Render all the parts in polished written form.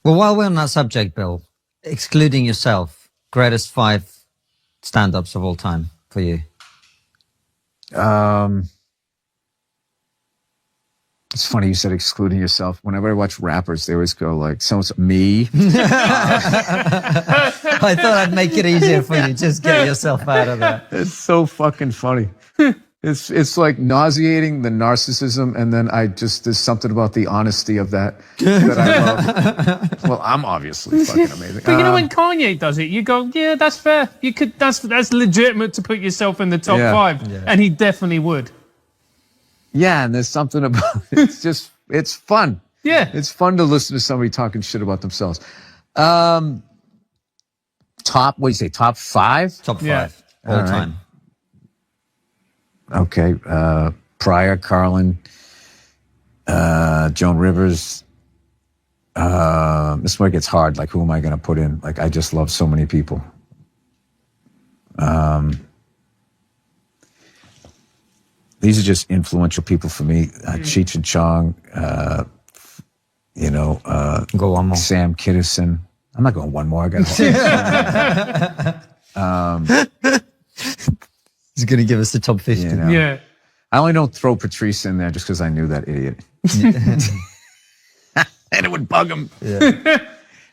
Well, while we're on that subject, Bill, excluding yourself, greatest 5 stand-ups of all time for you? It's funny you said excluding yourself. Whenever I watch rappers, they always go like, so it's me. I thought I'd make it easier for you. Just get yourself out of that. It's so fucking funny. It's like nauseating, the narcissism, and then there's something about the honesty of that I love. Well, I'm obviously fucking amazing. But when Kanye does it, you go, yeah, that's fair. That's legitimate to put yourself in the top 5. Yeah. And he definitely would. Yeah, and there's something about it. It's fun. Yeah. It's fun to listen to somebody talking shit about themselves. Top 5? Top 5 all time. Okay. Pryor, Carlin, Joan Rivers. This is where it gets hard. Like, who am I going to put in? Like, I just love so many people. These are just influential people for me. Cheech and Chong, Go one more. Sam Kinison. I'm not going one more. I got He's going to give us the top 50. Yeah. I only don't throw Patrice in there just because I knew that idiot. And it would bug him. Yeah.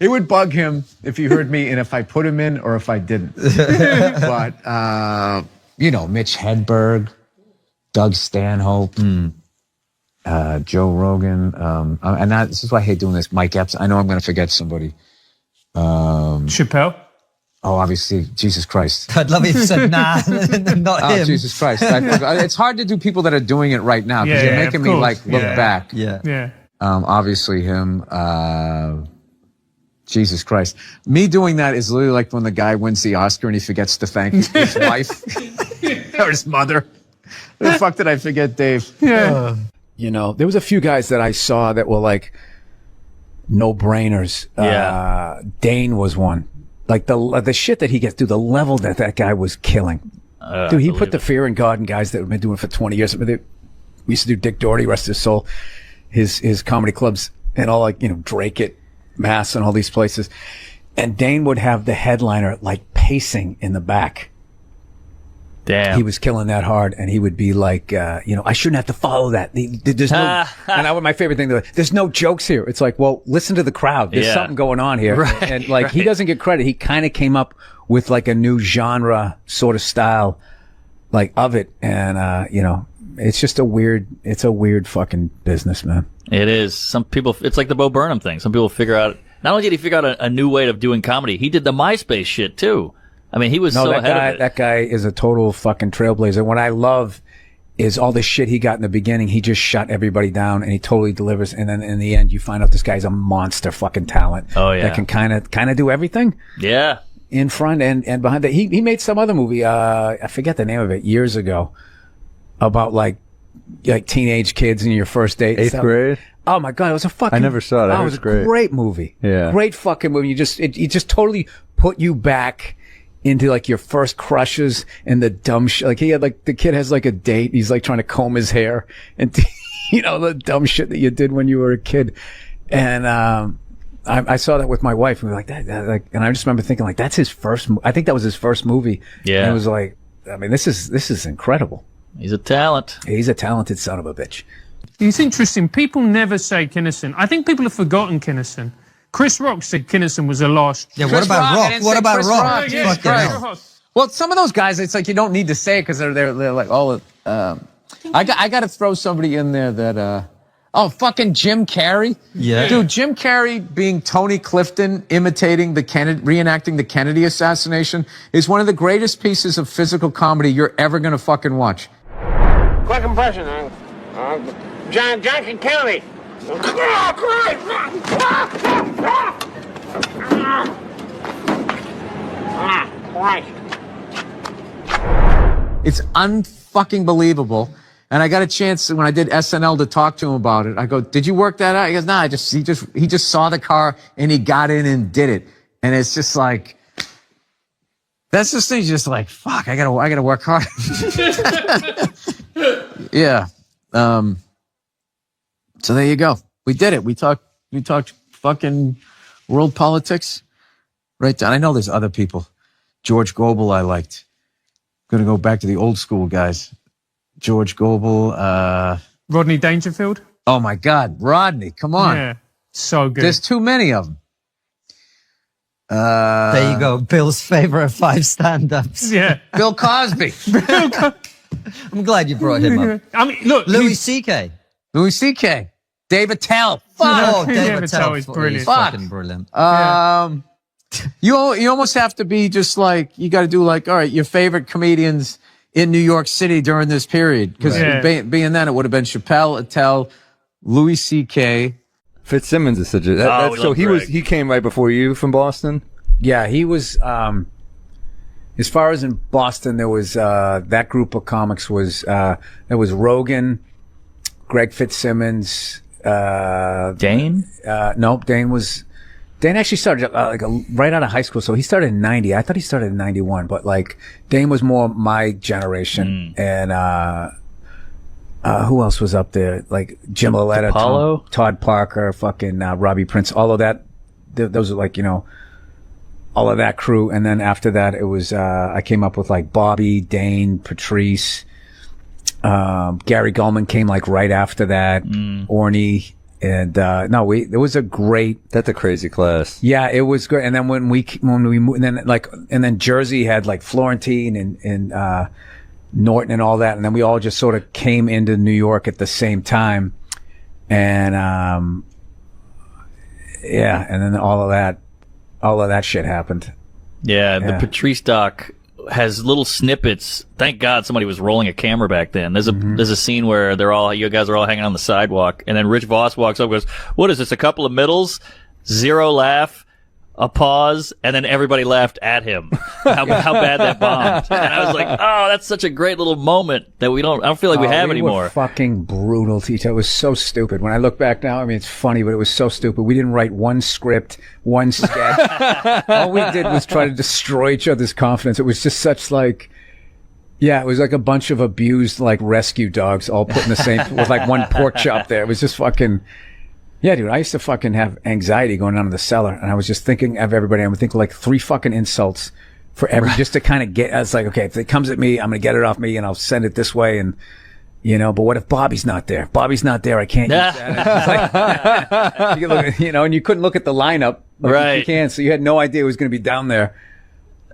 It would bug him if he heard me and if I put him in or if I didn't. But, Mitch Hedberg, Doug Stanhope, Joe Rogan. This is why I hate doing this. Mike Epps. I know I'm going to forget somebody. Chappelle. Oh, obviously, Jesus Christ. I'd love if you said, nah, not him. Jesus Christ. It's hard to do people that are doing it right now because you're making me look back. Yeah. Obviously him. Jesus Christ. Me doing that is literally like when the guy wins the Oscar and he forgets to thank his wife or his mother. The fuck did I forget, Dave? Yeah. There was a few guys that I saw that were like no-brainers. Yeah. Dane was one. Like the shit that he gets through, the level that guy was killing. Dude, he put the fear in God in guys that have been doing it for 20 years. We used to do Dick Doherty, rest his soul, his comedy clubs and all, Drake at Mass and all these places. And Dane would have the headliner like pacing in the back. Damn. He was killing that hard, and he would be like, I shouldn't have to follow that. There's no, and my favorite thing, there's no jokes here. It's like, well, listen to the crowd. There's something going on here. Right, and he doesn't get credit. He kind of came up with like a new genre sort of style, of it. And, it's just it's a weird fucking business, man. It is. Some people, it's like the Bo Burnham thing. Some people figure out, not only did he figure out a new way of doing comedy, he did the MySpace shit too. I mean, he was ahead of it. That guy is a total fucking trailblazer. What I love is all the shit he got in the beginning. He just shut everybody down and he totally delivers. And then in the end, you find out this guy's a monster fucking talent. Oh, yeah. That can kind of do everything. Yeah. In front and behind that. He made some other movie, I forget the name of it, years ago, about like teenage kids and your first date. 8th grade? Oh my God, it was a fucking... I never saw it. It was a great movie. Yeah. Great fucking movie. It just totally put you back into like your first crushes and the dumb shit. Like he had the kid has like a date. He's like trying to comb his hair and the dumb shit that you did when you were a kid. And, I saw that with my wife and we were like and I just remember thinking like, that's his first, I think that was his first movie. Yeah. And it was like, I mean, this is incredible. He's a talent. He's a talented son of a bitch. It's interesting. People never say Kinison. I think people have forgotten Kinison. Chris Rock said Kinison was the last. Yeah, what about Rock? What about Rock? Yeah, Fucking Well, some of those guys, it's like you don't need to say it because they're like all. I got to throw somebody in there that. Fucking Jim Carrey. Yeah, dude, Jim Carrey being Tony Clifton, reenacting the Kennedy assassination is one of the greatest pieces of physical comedy you're ever gonna fucking watch. Quick impression, John Kennedy. It's unfucking believable. And I got a chance when I did SNL to talk to him about it. I go, "Did you work that out?" He goes, "Nah, he just saw the car and he got in and did it." And it's just like, that's just things just like, fuck, I gotta work hard. Yeah. So there you go. We did it. We talked fucking world politics. Right down. I know there's other people. George Goebel I liked. Going to go back to the old school guys. George Goebel. Rodney Dangerfield. Oh, my God. Rodney, come on. Yeah, so good. There's too many of them. There you go. Bill's favorite 5 stand-ups. Yeah. Bill Cosby. I'm glad you brought him up. I mean, look, Louis C.K. Louis C.K. David Tell. Oh, Yeah, David but Tell he's is brilliant. fucking brilliant. You almost have to be just like, you got to do like, all right, your favorite comedians in New York City during this period. Because being then, it would have been Chappelle, Attell, Louis C.K. Fitzsimmons is such a... so he came right before you from Boston? Yeah, he was, as far as in Boston, there was, that group of comics was, there was Rogan, Greg Fitzsimmons, Dane? no, Dane actually started right out of high school. So he started in 90. I thought he started in 91, but like Dane was more my generation. And, who else was up there? Like Jim Loletta, Todd Parker, fucking, Robbie Prince, all of that. Those are like, you know, all of that crew. And then after that, it was, I came up with like Bobby, Dane, Patrice, Gary Gulman came like right after that, Orny. And, there was a great. That's a crazy class. Yeah, it was great. And then when we moved, and then Jersey had like Florentine and Norton and all that. And then we all just sort of came into New York at the same time. And, and then all of that shit happened. Yeah, the Patrice doc has little snippets. Thank God somebody was rolling a camera back then. There's a scene where you guys are all hanging on the sidewalk, and then Rich Voss walks up and goes, "What is this, a couple of middles? 0 laugh, a pause," and then everybody laughed at him. How bad that bombed. And I was like, oh, that's such a great little moment that I don't feel like we have anymore. Were fucking brutal to each other. It was so stupid. When I look back now, I mean, it's funny, but it was so stupid. We didn't write one script, one sketch. All we did was try to destroy each other's confidence. It was just such like, yeah, it was like a bunch of abused like rescue dogs all put in the same, with like one pork chop there. It was just fucking, yeah, dude, I used to fucking have anxiety going down in the cellar, and I was just thinking of everybody. I would think like 3 fucking insults for just to kind of get, I was like, okay, if it comes at me, I'm going to get it off me and I'll send it this way. And, you know, but what if Bobby's not there? Bobby's not there. I can't use that. It's like, you know, and you couldn't look at the lineup. Like right. You can't. So you had no idea it was going to be down there.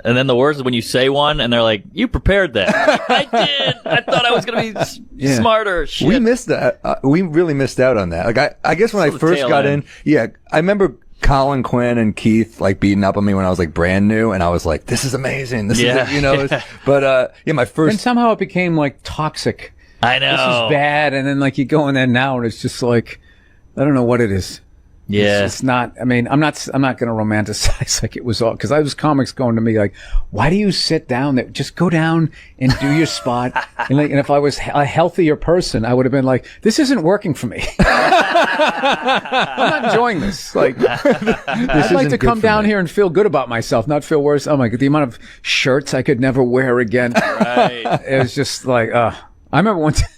And then the worst is when you say one and they're like, "You prepared that." I did. I thought I was going to be smarter. Shit. We missed that. We really missed out on that. Like, I guess when I first got in, I remember Colin Quinn and Keith like beating up on me when I was like brand new, and I was like, "This is amazing. This is it," you know. But my first. And somehow it became like toxic. I know. This is bad, and then like you go in there now, and it's just like, I don't know what it is. Yeah. It's not, I mean, I'm not going to romanticize like it was all, cause I was comics going to me like, why do you sit down there? Just go down and do your spot. And if I was a healthier person, I would have been like, this isn't working for me. I'm not enjoying this. Like, I'd like to come down here and feel good about myself, not feel worse. Oh my God, the amount of shirts I could never wear again. Right. It was just like, I remember one time,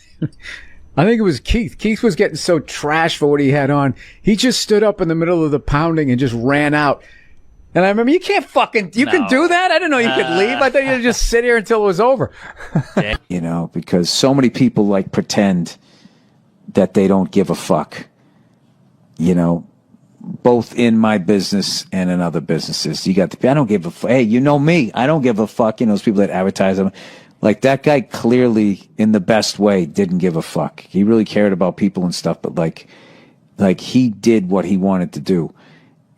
I think it was Keith. Keith was getting so trash for what he had on. He just stood up in the middle of the pounding and just ran out. And I remember, you can do that? I didn't know you could leave. I thought you'd just sit here until it was over. You know, because so many people like pretend that they don't give a fuck. You know, both in my business and in other businesses. You got I don't give a fuck. Hey, you know me. I don't give a fuck. You know, those people that advertise them. Like, that guy clearly, in the best way, didn't give a fuck. He really cared about people and stuff, but like he did what he wanted to do.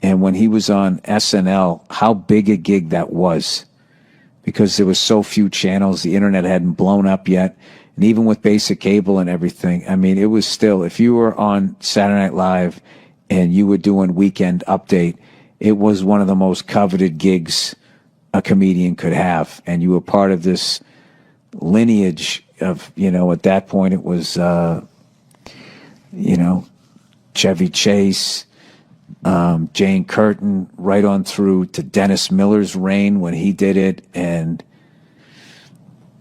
And when he was on SNL, how big a gig that was. Because there was so few channels, the internet hadn't blown up yet. And even with basic cable and everything, I mean, it was still, if you were on Saturday Night Live and you were doing Weekend Update, it was one of the most coveted gigs a comedian could have. And you were part of this lineage of, you know, at that point it was, you know, Chevy Chase, Jane Curtin, right on through to Dennis Miller's reign when he did it. And,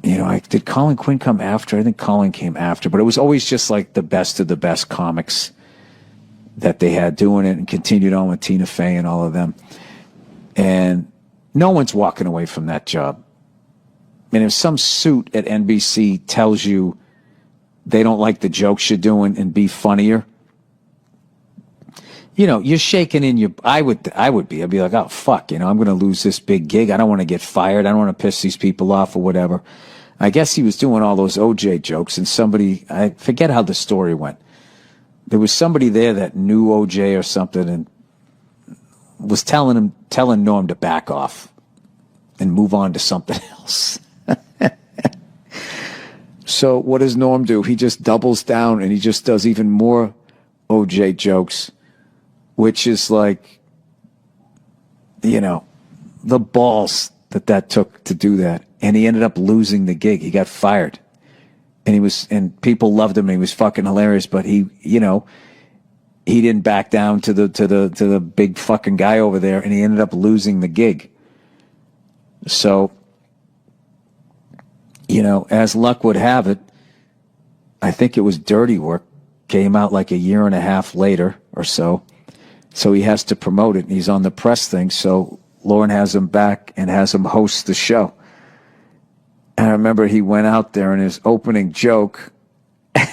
you know, did Colin Quinn come after? I think Colin came after, but it was always just like the best of the best comics that they had doing it and continued on with Tina Fey and all of them. And no one's walking away from that job. And if some suit at NBC tells you they don't like the jokes you're doing and be funnier, you know, you're shaking in your, I'd be like, oh, fuck, you know, I'm going to lose this big gig. I don't want to get fired. I don't want to piss these people off or whatever. I guess he was doing all those OJ jokes, and somebody, I forget how the story went. There was somebody there that knew OJ or something and was telling Norm to back off and move on to something else. So what does Norm do? He just doubles down and he just does even more OJ jokes, which is like, you know, the balls that took to do that. And he ended up losing the gig. He got fired. And people loved him and he was fucking hilarious, but he, you know, he didn't back down to the big fucking guy over there, and he ended up losing the gig. So, you know, as luck would have it, I think it was Dirty Work, came out like a year and a half later or so. So he has to promote it, and he's on the press thing. So Lauren has him back and has him host the show. And I remember he went out there, and his opening joke, he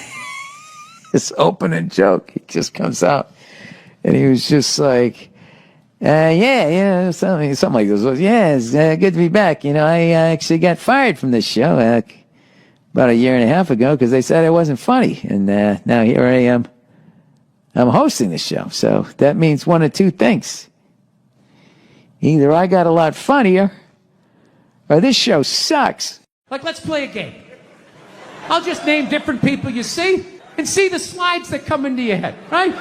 just comes out. And he was just like, something like this. Yeah, it's good to be back. You know, I actually got fired from this show about a year and a half ago because they said I wasn't funny. And now here I am. I'm hosting the show. So that means one of two things. Either I got a lot funnier or this show sucks. Like, let's play a game. I'll just name different people you see and see the slides that come into your head, right?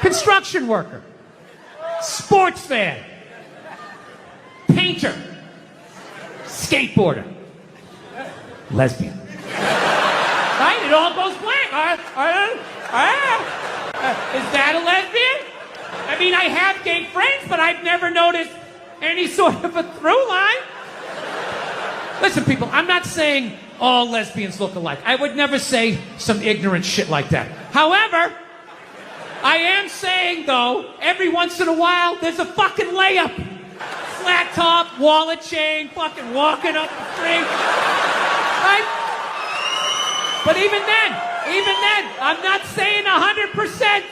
Construction worker, sports fan, painter, skateboarder, lesbian. Right? It all goes blank. Is that a lesbian? I mean, I have gay friends, but I've never noticed any sort of a through line. Listen, people, I'm not saying all lesbians look alike. I would never say some ignorant shit like that. However, I am saying, though, every once in a while, there's a fucking layup. Flat top, wallet chain, fucking walking up the street. Right? But even then, I'm not saying 100%.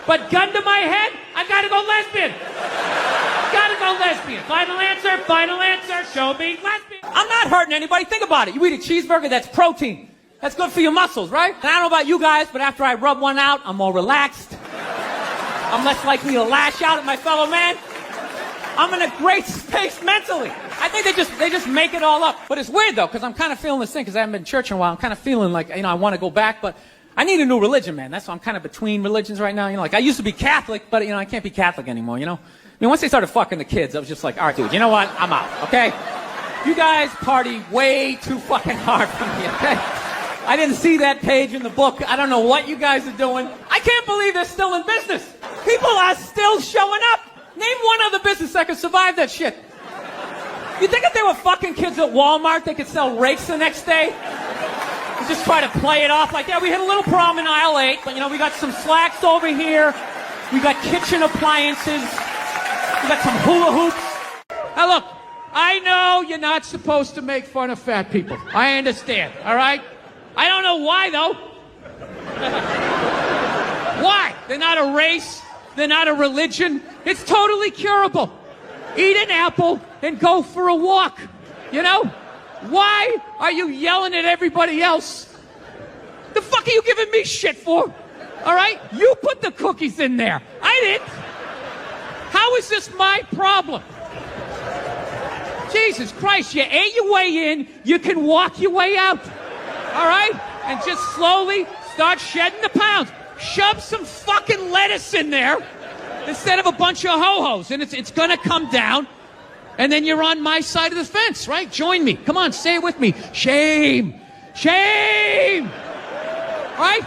But gun to my head, I gotta go lesbian. Final answer, show me lesbian. I'm not hurting anybody. Think about it. You eat a cheeseburger, that's protein. That's good for your muscles, right? And I don't know about you guys, but after I rub one out, I'm more relaxed. I'm less likely to lash out at my fellow man. I'm in a great space mentally. I think they just make it all up. But it's weird, though, because I'm kind of feeling this thing, because I haven't been to church in a while. I'm kind of feeling like, you know, I want to go back, but I need a new religion, man. That's why I'm kind of between religions right now. You know, like, I used to be Catholic, but, you know, I can't be Catholic anymore, you know? I mean, once they started fucking the kids, I was just like, all right, dude, you know what? I'm out, okay? You guys party way too fucking hard for me, okay? I didn't see that page in the book. I don't know what you guys are doing. I can't believe they're still in business. People are still showing up. Name one other business that could survive that shit. You think if they were fucking kids at Walmart, they could sell rakes the next day? You just try to play it off like, yeah, we had a little problem in aisle 8, but, you know, we got some slacks over here. We got kitchen appliances. We got some hula hoops. Now, look, I know you're not supposed to make fun of fat people. I understand, all right? I don't know why, though. Why? They're not a race. They're not a religion. It's totally curable. Eat an apple and go for a walk. You know? Why are you yelling at everybody else? The fuck are you giving me shit for? All right? You put the cookies in there. I didn't. How is this my problem? Jesus Christ, you ate your way in, you can walk your way out. All right? And just slowly start shedding the pounds. Shove some fucking lettuce in there instead of a bunch of ho-hos, and it's going to come down, and then you're on my side of the fence, right? Join me. Come on, say it with me. Shame. Shame. Right?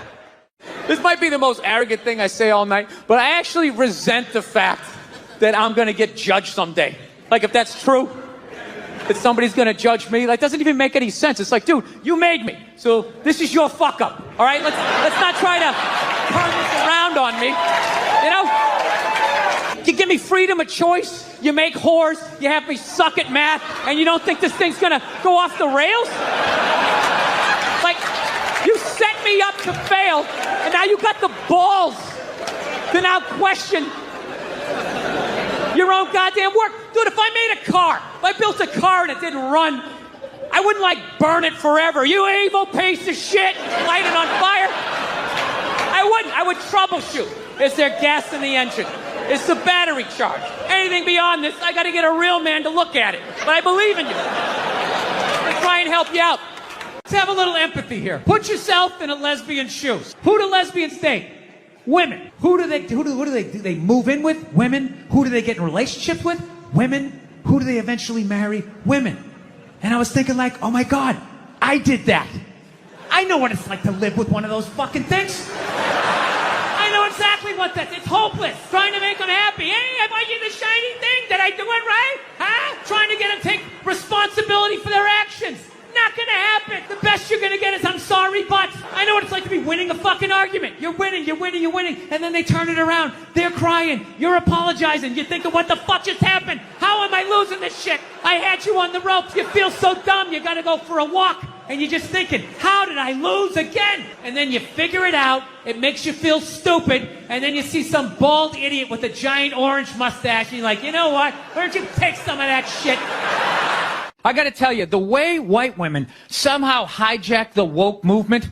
This might be the most arrogant thing I say all night, but I actually resent the fact that I'm going to get judged someday. Like, if that's true, that somebody's going to judge me, like, doesn't even make any sense. It's like, dude, you made me, so this is your fuck up, all right? Let's not try to turn this around on me. you give me freedom of choice, you make whores, you have me suck at math, and you don't think this thing's gonna go off the rails? Like, you set me up to fail, and now you got the balls to now question your own goddamn work. Dude, if I made a car, if I built a car and it didn't run, I wouldn't, like, burn it forever. You evil piece of shit, light it on fire. I wouldn't. I would troubleshoot. Is there gas in the engine? Is the battery charged? Anything beyond this, I gotta get a real man to look at it. But I believe in you. I'll try and help you out. Let's have a little empathy here. Put yourself in a lesbian's shoes. Who do lesbians date? Women. Who do they move in with? Women. Who do they get in relationships with? Women. Who do they eventually marry? Women. And I was thinking, like, oh my God, I did that. I know what it's like to live with one of those fucking things. I know exactly what that is. It's hopeless. Trying to make them happy. Hey, am I getting the shiny thing? Did I do it right? Huh? Trying to get them to take responsibility for their actions. Not gonna happen. The best you're gonna get is I'm sorry, but I know what it's like to be winning a fucking argument. You're winning, and then they turn it around. They're crying. You're apologizing. You think of what the fuck just happened. How am I losing this shit? I had you on the ropes. You feel so dumb. You gotta go for a walk. And you're just thinking, how did I lose again? And then you figure it out. It makes you feel stupid. And then you see some bald idiot with a giant orange mustache. And you're like, you know what? Why don't you take some of that shit? I gotta tell you, the way white women somehow hijack the woke movement,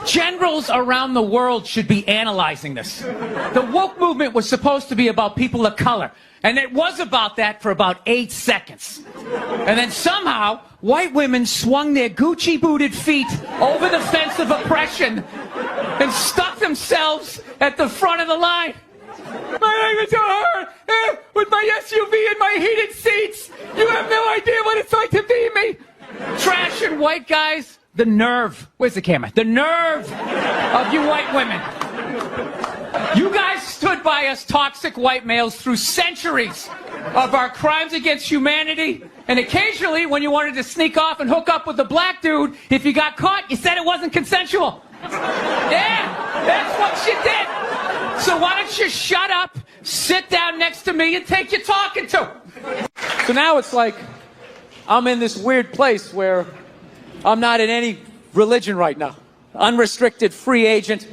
generals around the world should be analyzing this. The woke movement was supposed to be about people of color. And it was about that for about 8 seconds. And then somehow, white women swung their Gucci-booted feet over the fence of oppression and stuck themselves at the front of the line. My name is her, with my SUV and my heated seats. You have no idea what it's like to be me. Trash and white guys, the nerve. Where's the camera? The nerve of you white women. You guys stood by us toxic white males through centuries of our crimes against humanity. And occasionally, when you wanted to sneak off and hook up with a black dude, if you got caught, you said it wasn't consensual. Yeah, that's what you did. So why don't you shut up, sit down next to me, and take your talking to. So now it's like I'm in this weird place where I'm not in any religion right now. Unrestricted free agent.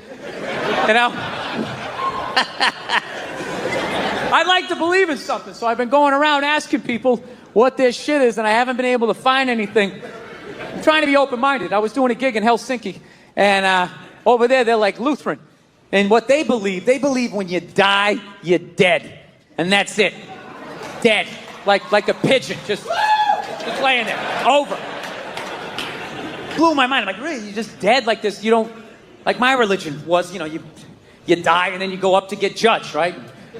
You know? I'd like to believe in something, so I've been going around asking people what their shit is, and I haven't been able to find anything. I'm trying to be open-minded. I was doing a gig in Helsinki, and over there they're like Lutheran. And what they believe when you die, you're dead. And that's it. Dead. Like a pigeon, just laying there. Over. Blew my mind. I'm like, really? You're just dead like this? You don't... Like my religion was, you die and then you go up to get judged, right?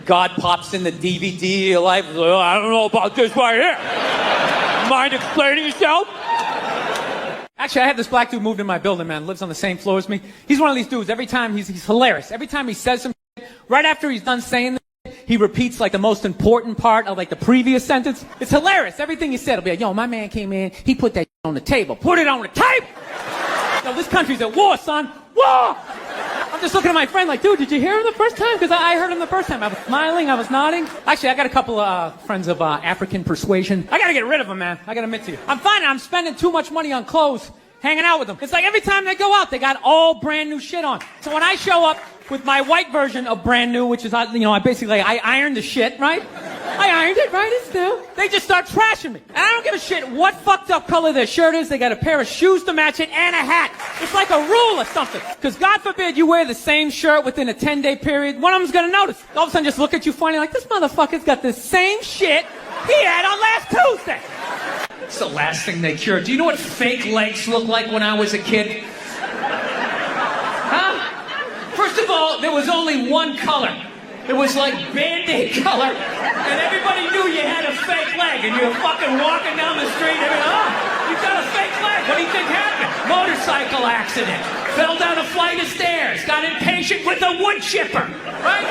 God pops in the DVD of your life. Oh, I don't know about this right here. Mind explaining yourself? Actually, I had this black dude moved in my building, man. Lives on the same floor as me. He's one of these dudes. Every time he's hilarious. Every time he says some shit, right after he's done saying this, he repeats like the most important part of like the previous sentence. It's hilarious. Everything he said will be like, yo, my man came in. He put that on the table. Put it on the table. Yo, this country's at war, son. War! I'm just looking at my friend like, dude, did you hear him the first time? Because I heard him the first time. I was smiling, I was nodding. Actually, I got a couple of friends of African persuasion. I gotta get rid of them, man. I gotta admit to you. I'm finding I'm spending too much money on clothes hanging out with them. It's like every time they go out, they got all brand new shit on. So when I show up with my white version of brand new, which is, I ironed the shit, right? I ironed it, right? It's new. They just start trashing me. And I don't give a shit what fucked up color their shirt is. They got a pair of shoes to match it and a hat. It's like a rule or something. Because God forbid you wear the same shirt within a 10-day period. One of them's going to notice. All of a sudden just look at you funny like, this motherfucker's got the same shit he had on last Tuesday. It's the last thing they cured. Do you know what fake legs looked like when I was a kid? Huh? First of all, there was only one color. It was like Band-Aid color, and everybody knew you had a fake leg, and you were fucking walking down the street, and you got a fake leg. What do you think happened? Motorcycle accident. Fell down a flight of stairs. Got impatient with a wood chipper. Right?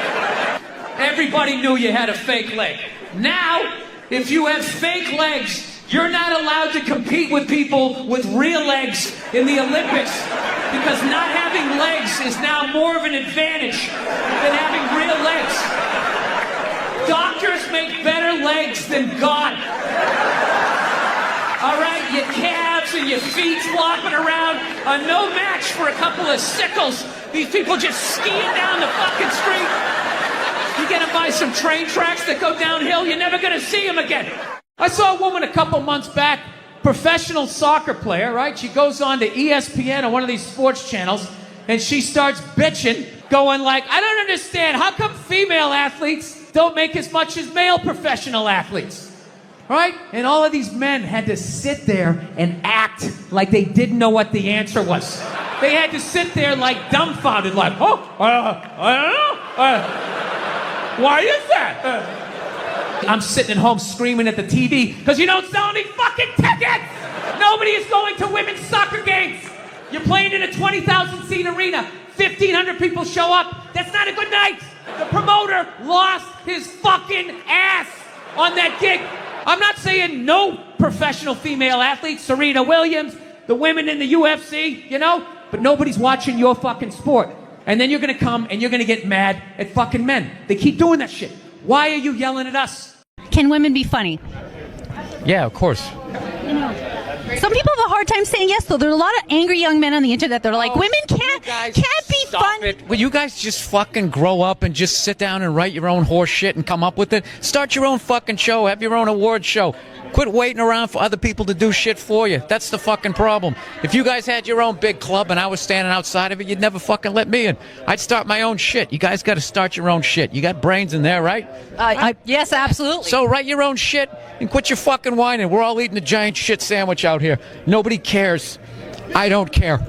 Everybody knew you had a fake leg. Now, if you have fake legs, you're not allowed to compete with people with real legs in the Olympics because not having legs is now more of an advantage than having real legs. Bears make better legs than God. All right, your calves and your feet flopping around are no match for a couple of sickles. These people just skiing down the fucking street. You get them by some train tracks that go downhill, you're never going to see them again. I saw a woman a couple months back, professional soccer player, right? She goes on to ESPN or one of these sports channels, and she starts bitching, going like, I don't understand. How come female athletes don't make as much as male professional athletes? Right? And all of these men had to sit there and act like they didn't know what the answer was. They had to sit there like dumbfounded, like, I don't know. Why is that? I'm sitting at home screaming at the TV because you don't sell any fucking tickets! Nobody is going to women's soccer games! You're playing in a 20,000 seat arena, 1,500 people show up. That's not a good night! The promoter lost his fucking ass on that gig. I'm not saying no professional female athletes, Serena Williams, the women in the UFC, you know, but nobody's watching your fucking sport. And then you're gonna come and you're gonna get mad at fucking men. They keep doing that shit. Why are you yelling at us? Can women be funny? Yeah, of course. Some people have a hard time saying yes, though. There are a lot of angry young men on the internet that are like, women can't be fun. Will you guys just fucking grow up and just sit down and write your own horse shit and come up with it? Start your own fucking show. Have your own award show. Quit waiting around for other people to do shit for you. That's the fucking problem. If you guys had your own big club and I was standing outside of it, you'd never fucking let me in. I'd start my own shit. You guys got to start your own shit. You got brains in there, right? Yes, absolutely. So write your own shit and quit your fucking whining. We're all eating a giant shit sandwich out here. Nobody cares. I don't care.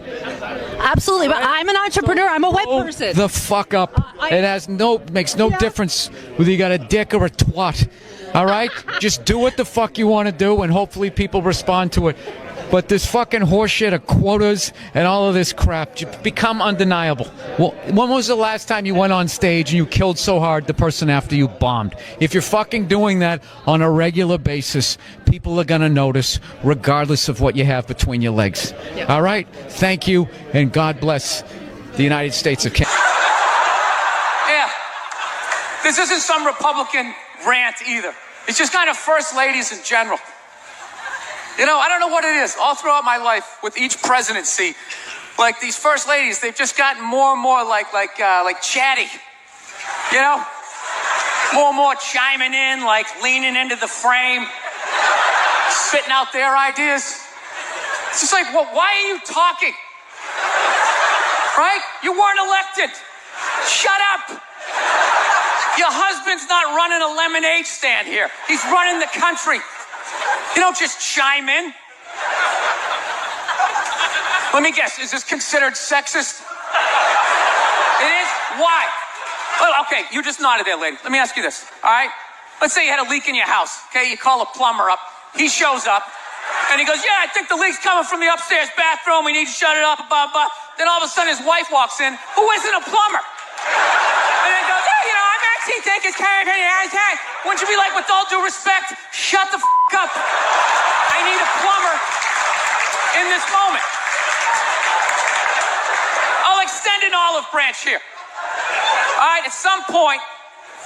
Absolutely, but I'm an entrepreneur. I'm a web person. The fuck up. It makes no difference whether you got a dick or a twat. All right? Just do what the fuck you want to do, and hopefully people respond to it. But this fucking horseshit of quotas and all of this crap become undeniable. Well, when was the last time you went on stage and you killed so hard the person after you bombed? If you're fucking doing that on a regular basis, people are going to notice regardless of what you have between your legs. Yeah. All right? Thank you, and God bless the United States of Canada. Yeah. This isn't some Republican rant either. It's just kind of first ladies in general. You know, I don't know what it is. All throughout my life, with each presidency, like these first ladies, they've just gotten more and more like chatty. You know, more and more chiming in, like leaning into the frame, spitting out their ideas. It's just like, well, why are you talking? Right? You weren't elected. Shut up. Your husband's not running a lemonade stand here. He's running the country. You don't just chime in. Let me guess, is this considered sexist? It is? Why? Well, okay, you just nodded there, lady. Let me ask you this, all right? Let's say you had a leak in your house, okay? You call a plumber up. He shows up, and he goes, yeah, I think the leak's coming from the upstairs bathroom. We need to shut it up, blah, blah. Then all of a sudden his wife walks in, who isn't a plumber. And then goes, yeah, you know, I'm actually taking care of it. Wouldn't you be like, with all due respect, shut the up. I need a plumber in this moment. I'll extend an olive branch here. All right, at some point,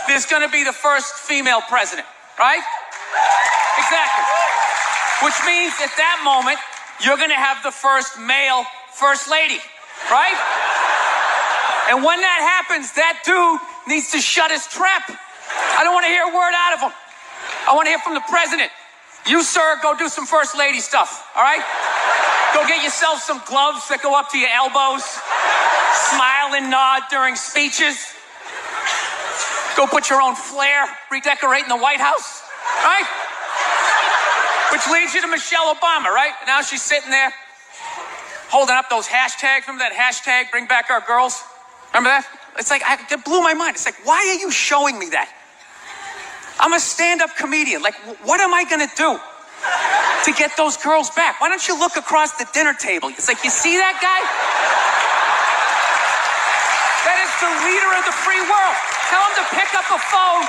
there's going to be the first female president, right? Exactly. Which means at that moment, you're going to have the first male first lady, right? And when that happens, that dude needs to shut his trap. I don't want to hear a word out of him. I want to hear from the president. You, sir, go do some first lady stuff, all right? Go get yourself some gloves that go up to your elbows. Smile and nod during speeches. Go put your own flair, redecorating the White House, right? Which leads you to Michelle Obama, right? Now she's sitting there holding up those hashtags. Remember that hashtag, bring back our girls? Remember that? It's like, it blew my mind. It's like, why are you showing me that? I'm a stand-up comedian. Like, what am I going to do to get those girls back? Why don't you look across the dinner table? It's like, you see that guy? That is the leader of the free world. Tell him to pick up a phone,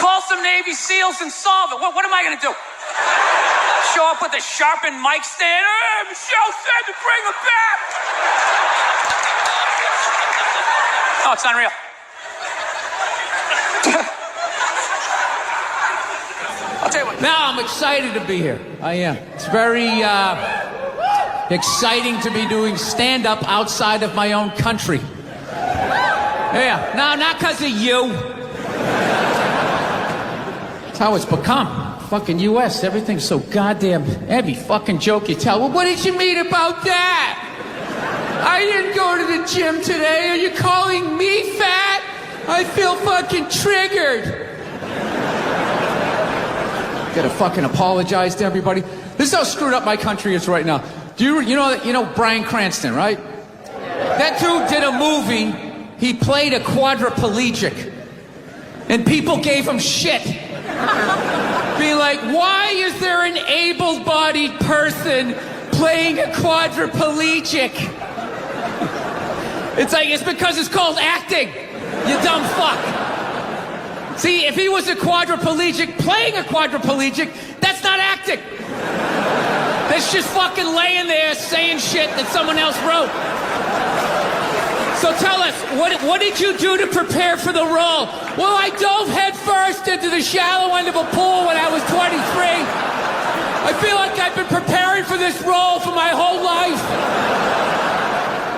call some Navy SEALs and solve it. What am I going to do? Show up with a sharpened mic stand? Hey, Michelle said to bring him back. Oh, it's unreal. Now I'm excited to be here. I am. It's very exciting to be doing stand-up outside of my own country. Yeah. No, not because of you. That's how it's become. Fucking U.S. Everything's so goddamn... Every fucking joke you tell. Well, what did you mean about that? I didn't go to the gym today. Are you calling me fat? I feel fucking triggered. Gotta fucking apologize to everybody. This is how screwed up my country is right now. You know Bryan Cranston, right? That dude did a movie. He played a quadriplegic. And people gave him shit. Being like, why is there an able-bodied person playing a quadriplegic? It's because it's called acting, you dumb fuck. See, if he was a quadriplegic playing a quadriplegic, that's not acting. That's just fucking laying there saying shit that someone else wrote. So tell us, what did you do to prepare for the role? Well, I dove head first into the shallow end of a pool when I was 23. I feel like I've been preparing for this role for my whole life.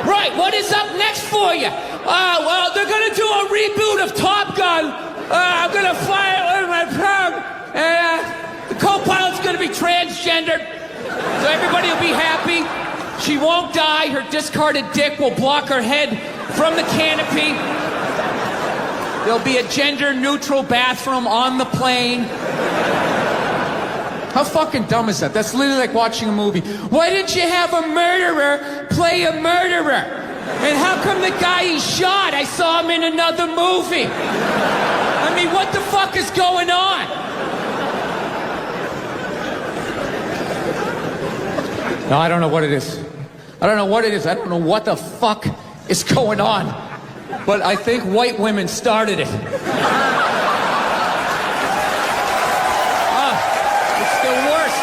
Right, what is up next for you? Well, they're gonna do a reboot of Top Gun. I'm gonna fly it with my prom. And the co-pilot's gonna be transgendered. So everybody will be happy. She won't die. Her discarded dick will block her head from the canopy. There'll be a gender-neutral bathroom on the plane. How fucking dumb is that? That's literally like watching a movie. Why didn't you have a murderer play a murderer? And how come the guy he shot, I saw him in another movie? I mean, what the fuck is going on? No, I don't know what it is. I don't know what it is. I don't know what the fuck is going on. But I think white women started it. It's the worst.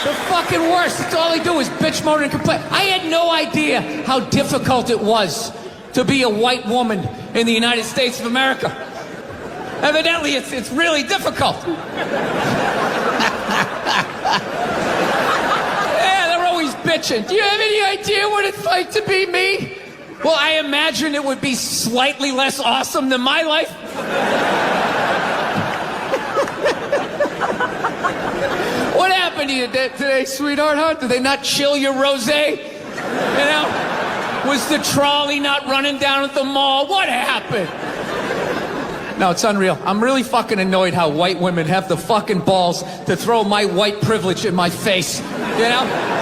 The fucking worst. That's all they do is bitch, moan, and complain. I had no idea how difficult it was to be a white woman in the United States of America. Evidently, it's really difficult. Bitching. Do you have any idea what it's like to be me? Well, I imagine it would be slightly less awesome than my life. What happened to you today, sweetheart, huh? Did they not chill your rosé? You know? Was the trolley not running down at the mall? What happened? No, it's unreal. I'm really fucking annoyed how white women have the fucking balls to throw my white privilege in my face. You know?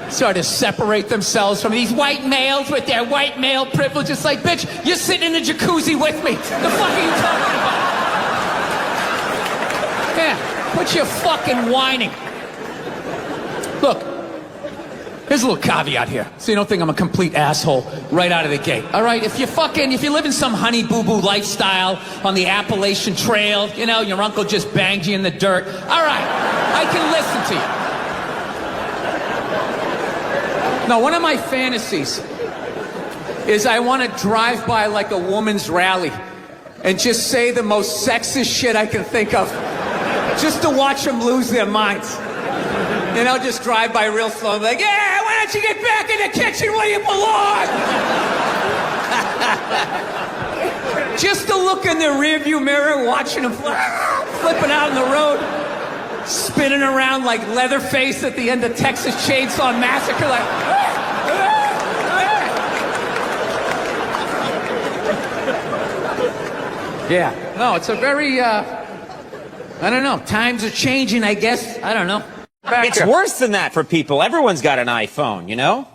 Sort of separate themselves from these white males with their white male privilege. It's like, bitch, you're sitting in the jacuzzi with me. The fuck are you talking about? Yeah, quit your fucking whining. Look, here's a little caveat here, so you don't think I'm a complete asshole right out of the gate. All right, if you live in some honey boo boo lifestyle on the Appalachian Trail, you know, your uncle just banged you in the dirt. All right, I can listen to you. No, one of my fantasies is I want to drive by like a woman's rally and just say the most sexist shit I can think of just to watch them lose their minds. You know, just drive by real slow and be like, yeah, why don't you get back in the kitchen where you belong? Just to look in the rearview mirror watching them flipping out on the road, spinning around like Leatherface at the end of Texas Chainsaw Massacre, like... Yeah, no, it's a very, I don't know, times are changing, I guess, I don't know. It's worse than that for people. Everyone's got an iPhone, you know?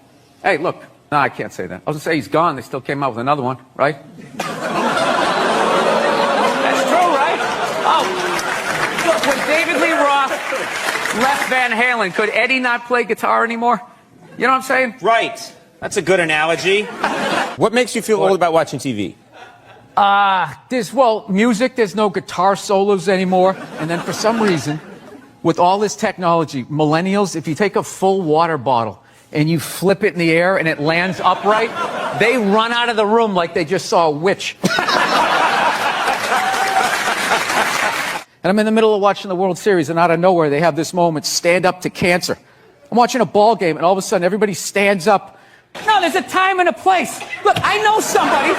Hey, look, no, I can't say that. I was gonna say he's gone, they still came out with another one, right? That's true, right? Oh, look, when David Lee Roth left Van Halen, could Eddie not play guitar anymore? You know what I'm saying? Right. That's a good analogy. What makes you feel old about watching TV? Music, there's no guitar solos anymore. And then for some reason, with all this technology, millennials, if you take a full water bottle and you flip it in the air and it lands upright, they run out of the room like they just saw a witch. And I'm in the middle of watching the World Series, and out of nowhere, they have this moment, stand up to cancer. I'm watching a ball game, and all of a sudden, everybody stands up. No, there's a time and a place. Look, I know somebody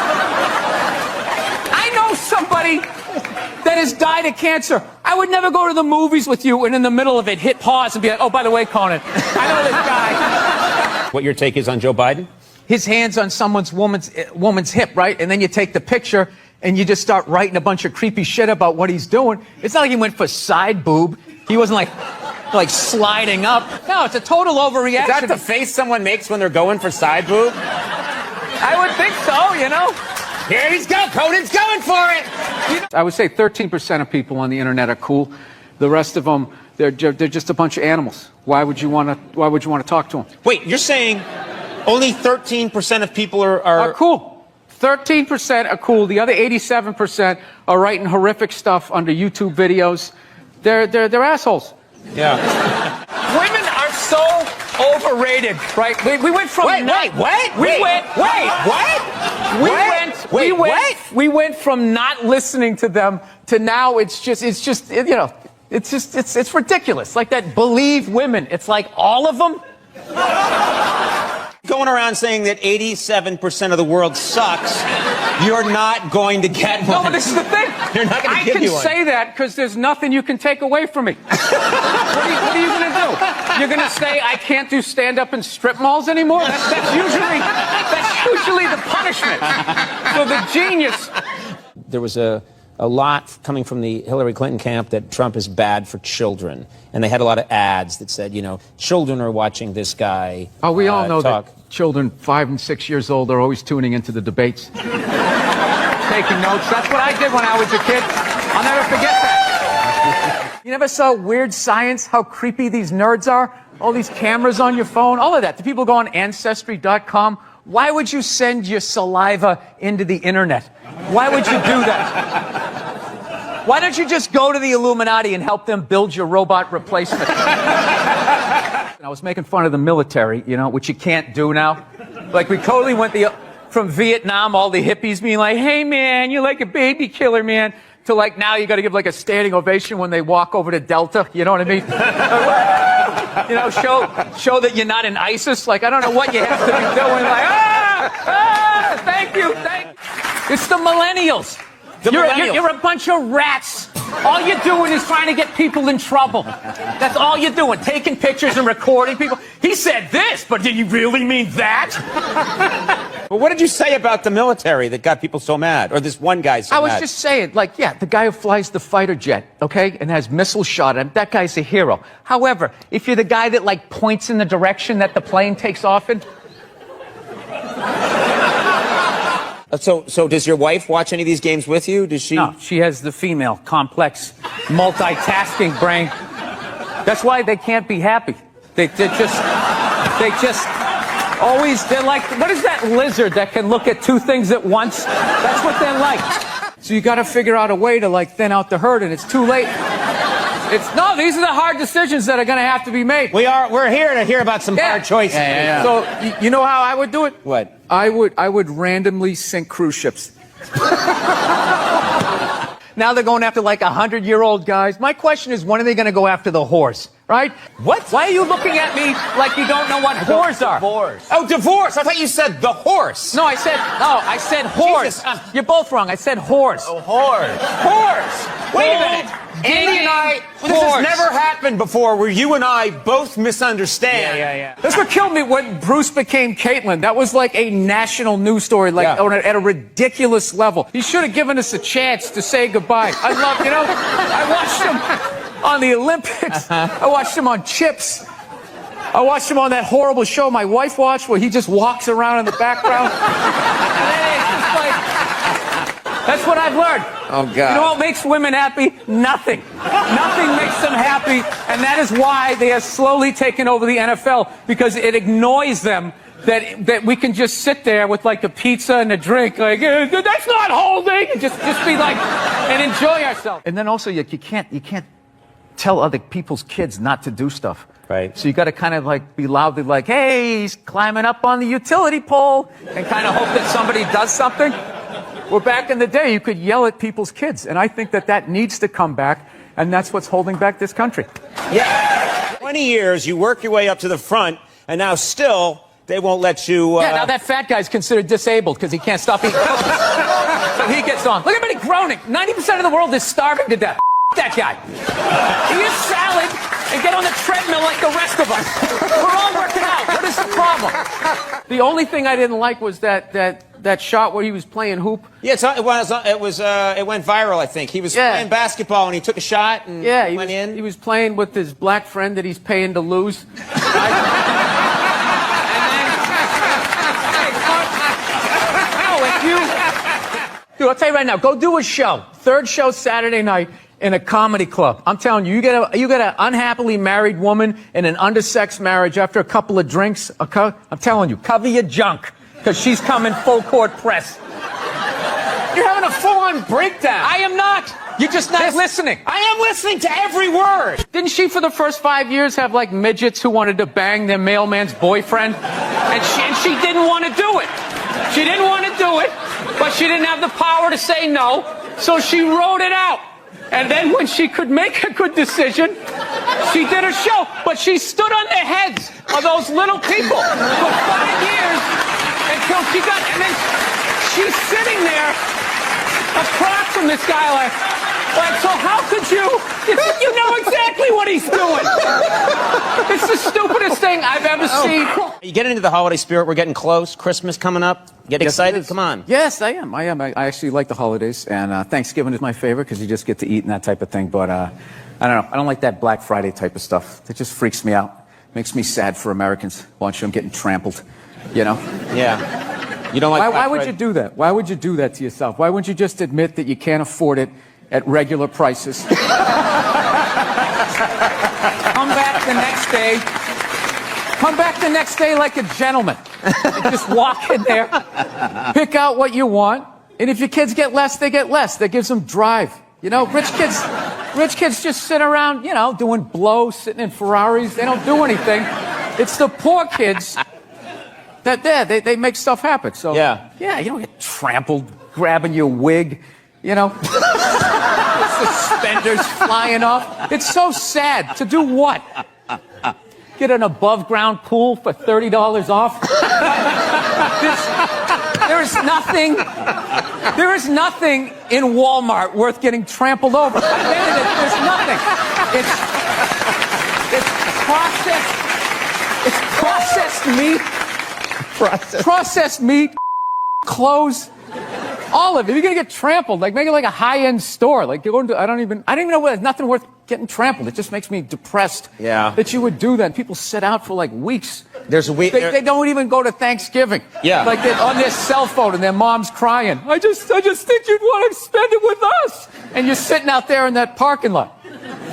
that has died of cancer. I would never go to the movies with you and in the middle of it hit pause and be like, oh, by the way, Conan, I know this guy. What your take is on Joe Biden? His hand's on woman's hip, right? And then you take the picture and you just start writing a bunch of creepy shit about what he's doing. It's not like he went for side boob. He wasn't like sliding up. No, it's a total overreaction. Is that the face someone makes when they're going for side boob? I would think so, you know. Here he's go, Conan's going for it. I would say 13% of people on the internet are cool. The rest of them, they're just a bunch of animals. Why would you want to talk to them? Wait, you're saying only 13% of people are cool. 13% are cool. The other 87% are writing horrific stuff under YouTube videos. They're assholes. Yeah. Women are so overrated, right? We went from We went from not listening to them to now it's ridiculous. Like that believe women. It's like all of them. Going around saying that 87% of the world sucks, you're not going to get one. No, but this is the thing. You're not going to give you one. I can say that because there's nothing you can take away from me. What are you going to do? You're going to say I can't do stand-up in strip malls anymore? That's usually the punishment. So the genius. There was a lot coming from the Hillary Clinton camp that Trump is bad for children. And they had a lot of ads that said, children are watching this guy. Oh, we all know talk. that children 5 and 6 years old are always tuning into the debates. Taking notes. That's what I did when I was a kid. I'll never forget that. You never saw Weird Science, how creepy these nerds are? All these cameras on your phone, all of that. The people go on Ancestry.com. Why would you send your saliva into the internet? Why would you do that? Why don't you just go to the Illuminati and help them build your robot replacement? I was making fun of the military, which you can't do now. Like we totally went from Vietnam, all the hippies being like, hey man, you're like a baby killer, man, to like now you got to give like a standing ovation when they walk over to Delta. You know what I mean? Show that you're not in ISIS. Like I don't know what you have to be doing. Like thank you. It's the millennials. You're a bunch of rats. All you're doing is trying to get people in trouble. That's all you're doing, taking pictures and recording people. He said this, but did you really mean that? Well, what did you say about the military that got people so mad? Or this one guy so mad? I was just saying, the guy who flies the fighter jet, okay, and has missiles shot at him, that guy's a hero. However, if you're the guy that, points in the direction that the plane takes off in... So does your wife watch any of these games with you? Does she? No, she has the female, complex, multitasking brain. That's why they can't be happy. They just always, they're like, what is that lizard that can look at two things at once? That's what they're like. So you got to figure out a way to thin out the herd, and it's too late. These are the hard decisions that are going to have to be made. We're here to hear about some hard choices. Yeah. So you know how I would do it? What? I would randomly sink cruise ships. Now they're going after 100-year-old guys. My question is, when are they going to go after the whores? Right? What? Why are you looking at me like you don't know what whores are? Divorce. Oh, divorce. I thought you said the horse. No, I said whores. You're both wrong. I said whores. Oh, whores. Whores. Wait a minute. Andy and I, this has never happened before where you and I both misunderstand. Yeah. That's what killed me when Bruce became Caitlyn. That was like a national news story, at a ridiculous level. He should have given us a chance to say goodbye. I watched him on the Olympics. I watched him on Chips. I watched him on that horrible show my wife watched where he just walks around in the background. That's what I've learned. Oh, God. You know what makes women happy? Nothing. Nothing makes them happy, and that is why they have slowly taken over the NFL, because it annoys them that we can just sit there with a pizza and a drink, that's not holding, and just be and enjoy ourselves. And then also you can't tell other people's kids not to do stuff. Right. So you got to kind of be loudly hey, he's climbing up on the utility pole, and kind of hope that somebody does something. Well, back in the day, you could yell at people's kids, and I think that needs to come back. and that's what's holding back this country. Yeah. 20 years, you work your way up to the front, and now still they won't let you. Yeah, now that fat guy's considered disabled because he can't stop eating cookies. So he gets on. Look at everybody groaning. 90% of the world is starving to death. That guy. Eat salad and get on the treadmill like the rest of us. We're all working out. What is the problem? The only thing I didn't like was that shot where he was playing hoop. Yeah, it went viral. I think he was playing basketball and he took a shot and went in. He was playing with his black friend that he's paying to lose. Dude, I'll tell you right now, go do a show. Third show Saturday night in a comedy club. I'm telling you, you get an unhappily married woman in an undersexed marriage after a couple of drinks. I'm telling you, cover your junk, because she's coming full court press. You're having a full-on breakdown. I am not. You're just not listening. I am listening to every word. Didn't she, for the first 5 years, have like midgets who wanted to bang their mailman's boyfriend? And she didn't want to do it. She didn't want to do it, but she didn't have the power to say no, so she wrote it out. And then when she could make a good decision, she did a show. But she stood on the heads of those little people for 5 years until she got, and then she's sitting there across from this guy like, so how could you know exactly what he's doing. It's the stupidest thing I've ever seen. You get into the holiday spirit. We're getting close. Christmas coming up. Get excited? Come on. Yes, I am. I actually like the holidays, and Thanksgiving is my favorite because you just get to eat and that type of thing. But I don't know. I don't like that Black Friday type of stuff. That just freaks me out. Makes me sad for Americans watching them getting trampled. You know? Yeah. You don't like. Why would you do that? Why would you do that to yourself? Why wouldn't you just admit that you can't afford it at regular prices? Come back the next day. Come back the next day like a gentleman. And just walk in there, pick out what you want, and if your kids get less, they get less. That gives them drive. You know, rich kids just sit around, you know, doing blow, sitting in Ferraris. They don't do anything. It's the poor kids that they make stuff happen. So yeah, you don't get trampled grabbing your wig, you know. Suspenders flying off. It's so sad. To do what? Get an above-ground pool for $30 off? There is nothing in Walmart worth getting trampled over. There's nothing. It's processed meat. Processed meat, clothes. All of it. You're gonna get trampled. Like, make it like a high-end store. Like, you're going to, I don't even know what. There's nothing worth getting trampled. It just makes me depressed. Yeah. That you would do that. People sit out for like weeks. There's a week. They don't even go to Thanksgiving. Yeah. Like they're on their cell phone and their mom's crying. I just think you'd want to spend it with us. And you're sitting out there in that parking lot,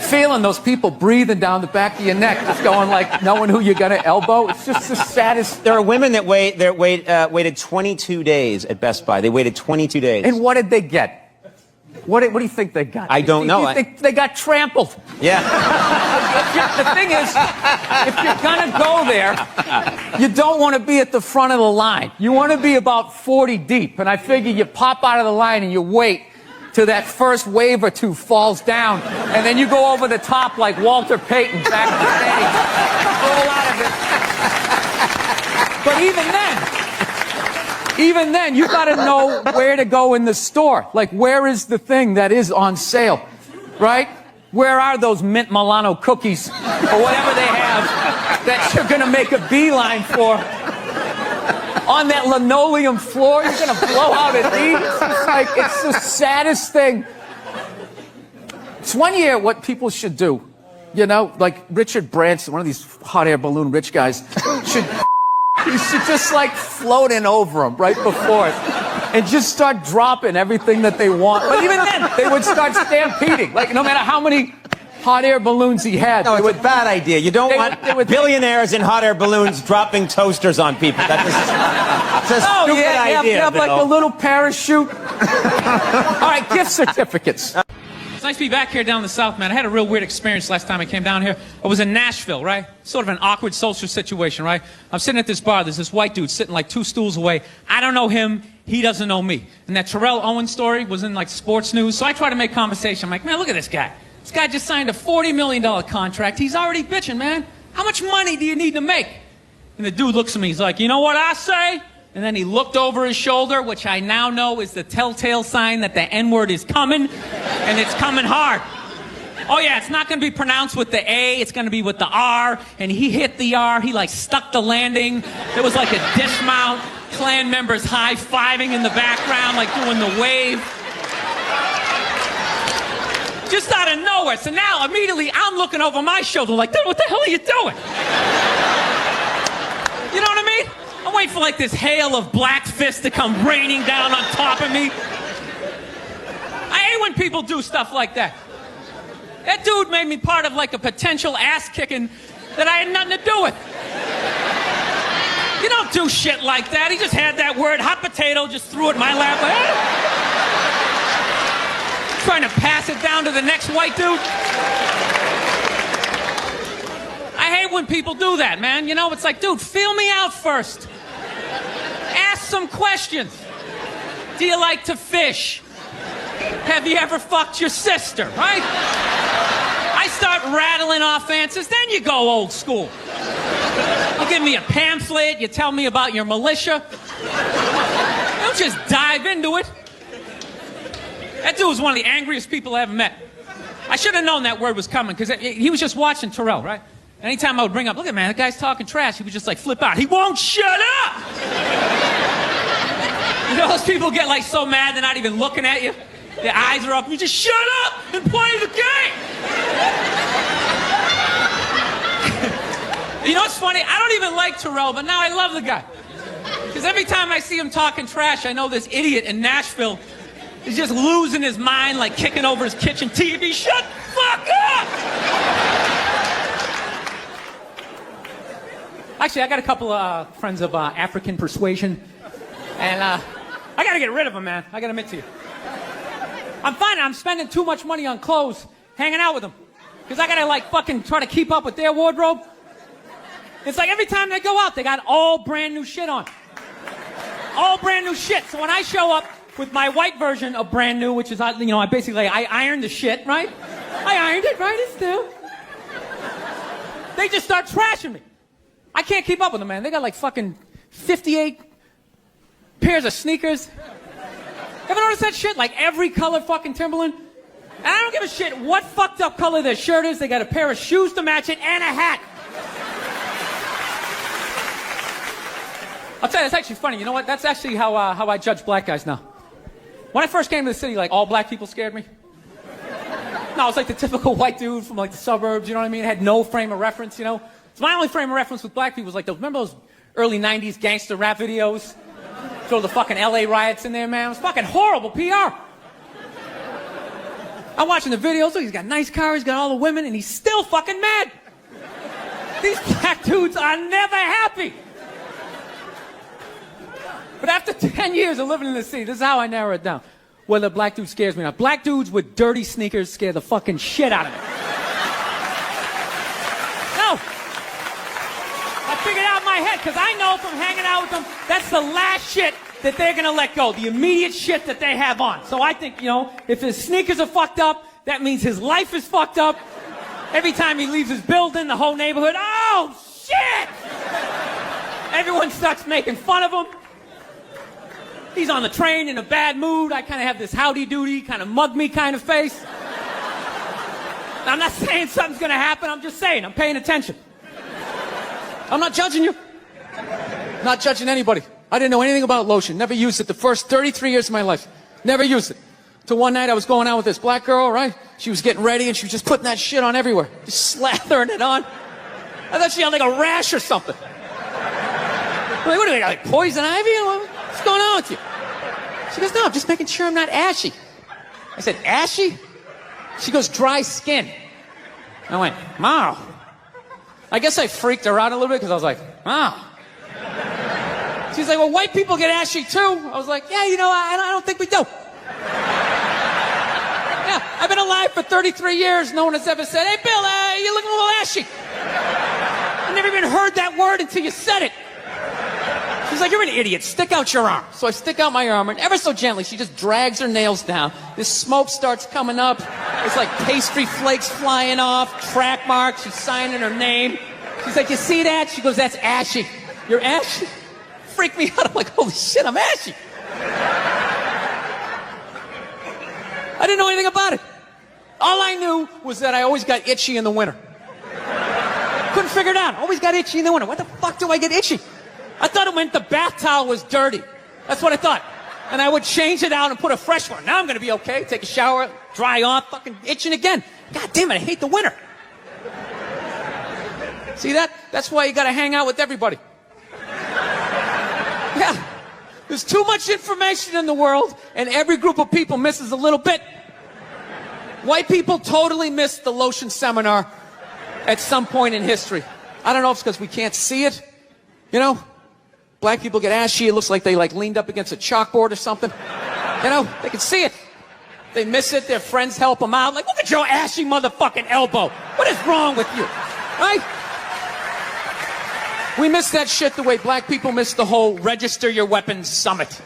feeling those people breathing down the back of your neck, just going like, knowing who you're gonna elbow. It's just the saddest. There are women that waited 22 days at Best Buy. They waited 22 days. And what did they get? What do you think they got? I don't know. You think they got trampled? Yeah. The thing is, if you're gonna go there, you don't want to be at the front of the line. You want to be about 40 deep. And I figure you pop out of the line and you wait till that first wave or two falls down, and then you go over the top like Walter Payton back in the stage. Roll out of it. But even then, you got to know where to go in the store. Like, where is the thing that is on sale, right? Where are those mint Milano cookies or whatever they have that you're going to make a beeline for? On that linoleum floor, you're going to blow out at these. It's just like, it's the saddest thing. It's one year what people should do. You know, like Richard Branson, one of these hot air balloon rich guys, you should just like float in over them right before it and just start dropping everything that they want. But even then, they would start stampeding. Like, no matter how many hot air balloons he had. No, it's a bad idea. You don't want billionaires in hot air balloons dropping toasters on people. That's a stupid idea. You have like a little parachute. All right, gift certificates. It's nice to be back here down in the South, man. I had a real weird experience last time I came down here. I was in Nashville, right? Sort of an awkward social situation, right? I'm sitting at this bar. There's this white dude sitting like 2 stools away. I don't know him. He doesn't know me. And that Terrell Owens story was in like sports news. So I try to make conversation. I'm like, man, look at this guy. This guy just signed a $40 million contract. He's already bitching, man. How much money do you need to make? And the dude looks at me. He's like, you know what I say? And then he looked over his shoulder, which I now know is the telltale sign that the N-word is coming, and it's coming hard. Oh, yeah, it's not going to be pronounced with the A. It's going to be with the R. And he hit the R. He, like, stuck the landing. There was, like, a dismount. Klan members high-fiving in the background, like doing the wave. Just out of nowhere. So now, immediately, I'm looking over my shoulder like, dude, what the hell are you doing? You know what I mean? I'm waiting for, like, this hail of black fists to come raining down on top of me. I hate when people do stuff like that. That dude made me part of, like, a potential ass-kicking that I had nothing to do with. You don't do shit like that. He just had that word, hot potato, just threw it in my lap. Like, trying to pass it down to the next white dude. I hate when people do that, man. You know, it's like, dude, feel me out first. Ask some questions. Do you like to fish? Have you ever fucked your sister, right? I start rattling off answers, then you go old school. You give me a pamphlet, you tell me about your militia. Don't just dive into it. That dude was one of the angriest people I ever met. I should have known that word was coming, because he was just watching Terrell, right? Anytime I would bring up, look at man, that guy's talking trash, he would just like flip out. He won't shut up! You know those people get like so mad they're not even looking at you? Their eyes are up, you just shut up and play the game! You know what's funny? I don't even like Terrell, but now I love the guy. Because every time I see him talking trash, I know this idiot in Nashville is just losing his mind, like kicking over his kitchen TV. Shut the fuck up! Actually, I got a couple of friends of African persuasion, and I gotta get rid of them, man. I gotta admit to you. I'm finding I'm spending too much money on clothes hanging out with them. Because I gotta like fucking try to keep up with their wardrobe. It's like every time they go out, they got all brand new shit on. All brand new shit. So when I show up with my white version of brand new, which is, you know, I basically, I ironed the shit, right? I ironed it, right? It's still. They just start trashing me. I can't keep up with them, man. They got like fucking 58 pairs of sneakers. Ever notice that shit? Like every color fucking Timberland? And I don't give a shit what fucked up color their shirt is. They got a pair of shoes to match it and a hat. I'll tell you, it's actually funny. You know what? That's actually how I judge black guys now. When I first came to the city, like, all black people scared me. No, I was like the typical white dude from, like, the suburbs, you know what I mean? Had no frame of reference, you know? So my only frame of reference with black people was, like, remember those early 90s gangster rap videos? Throw the fucking LA riots in there, man. It was fucking horrible PR. I'm watching the videos. Look, he's got a nice car, he's got all the women, and he's still fucking mad. These black dudes are never happy. But after 10 years of living in the city, this is how I narrow it down. Whether a black dude scares me or not. Black dudes with dirty sneakers scare the fucking shit out of me. No. I figured out in my head, because I know from hanging out with them, that's the last shit that they're going to let go. The immediate shit that they have on. So I think, you know, if his sneakers are fucked up, that means his life is fucked up. Every time he leaves his building, the whole neighborhood, oh, shit! Everyone starts making fun of him. He's on the train in a bad mood. I kind of have this howdy-doody, kind of mug-me kind of face. I'm not saying something's going to happen. I'm just saying. I'm paying attention. I'm not judging you. Not judging anybody. I didn't know anything about lotion. Never used it the first 33 years of my life. Never used it. Till one night I was going out with this black girl, right? She was getting ready and she was just putting that shit on everywhere. Just slathering it on. I thought she had like a rash or something. I'm like, what do they got, like poison ivy? What's going on with you? She goes, no, I'm just making sure I'm not ashy. I said, ashy? She goes, dry skin. I went, wow. I guess I freaked her out a little bit because I was like, wow. She's like, well, white people get ashy too. I was like, yeah, you know, I don't think we do. Yeah, I've been alive for 33 years. No one has ever said, hey, Bill, you're looking a little ashy. I never even heard that word until you said it. She's was like, you're an idiot. Stick out your arm. So I stick out my arm, and ever so gently, she just drags her nails down. This smoke starts coming up. It's like pastry flakes flying off, track marks. She's signing her name. She's like, you see that? She goes, that's ashy. You're ashy? Freak me out. I'm like, holy shit, I'm ashy. I didn't know anything about it. All I knew was that I always got itchy in the winter. Couldn't figure it out. Always got itchy in the winter. What the fuck do I get itchy? I thought it meant the bath towel was dirty. That's what I thought. And I would change it out and put a fresh one. Now I'm going to be okay. Take a shower, dry off, fucking itching again. God damn it, I hate the winter. See that? That's why you got to hang out with everybody. Yeah. There's too much information in the world, and every group of people misses a little bit. White people totally missed the lotion seminar at some point in history. I don't know if it's because we can't see it. You know? Black people get ashy. It looks like they leaned up against a chalkboard or something. You know? They can see it. They miss it. Their friends help them out. Like, look at your ashy motherfucking elbow. What is wrong with you? Right? We miss that shit the way black people miss the whole register your weapons summit.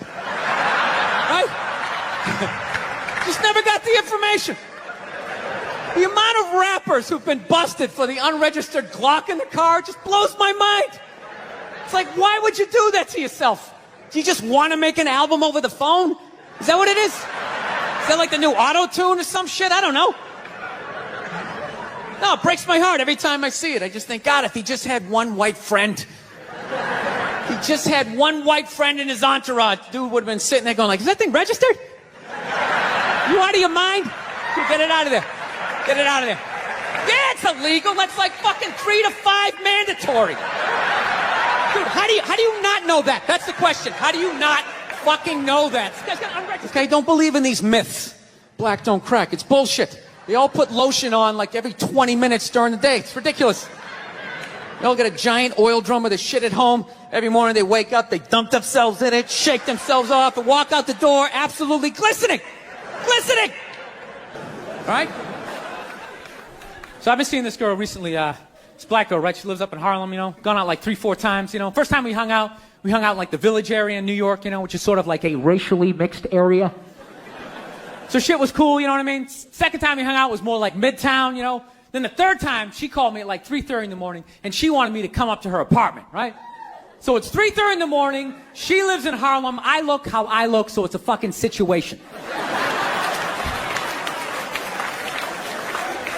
Right? Just never got the information. The amount of rappers who've been busted for the unregistered Glock in the car just blows my mind. It's like, why would you do that to yourself? Do you just want to make an album over the phone? Is that what it is? Is that like the new auto-tune or some shit? I don't know. No, it breaks my heart every time I see it. I just think, God, if he just had one white friend. He just had one white friend in his entourage. Dude would have been sitting there going like, is that thing registered? You out of your mind? Get it out of there. Get it out of there. Yeah, it's illegal. That's like fucking 3 to 5 mandatory. Dude, how do you not know that? That's the question. How do you not fucking know that? This guy's got unregistered. Okay, don't believe in these myths. Black don't crack. It's bullshit. They all put lotion on like every 20 minutes during the day. It's ridiculous. They all got a giant oil drum of the shit at home. Every morning they wake up, they dump themselves in it, shake themselves off, and walk out the door absolutely glistening. Glistening! All right? So I've been seeing this girl recently, this black girl, right? She lives up in Harlem, you know, gone out like 3-4 times, you know. First time we hung out in like the Village area in New York, you know, which is sort of like a racially mixed area. So shit was cool, you know what I mean? Second time we hung out was more like Midtown, you know. Then the third time, she called me at like 3:30 in the morning, and she wanted me to come up to her apartment, right? So it's 3:30 in the morning, she lives in Harlem, I look how I look, so it's a fucking situation.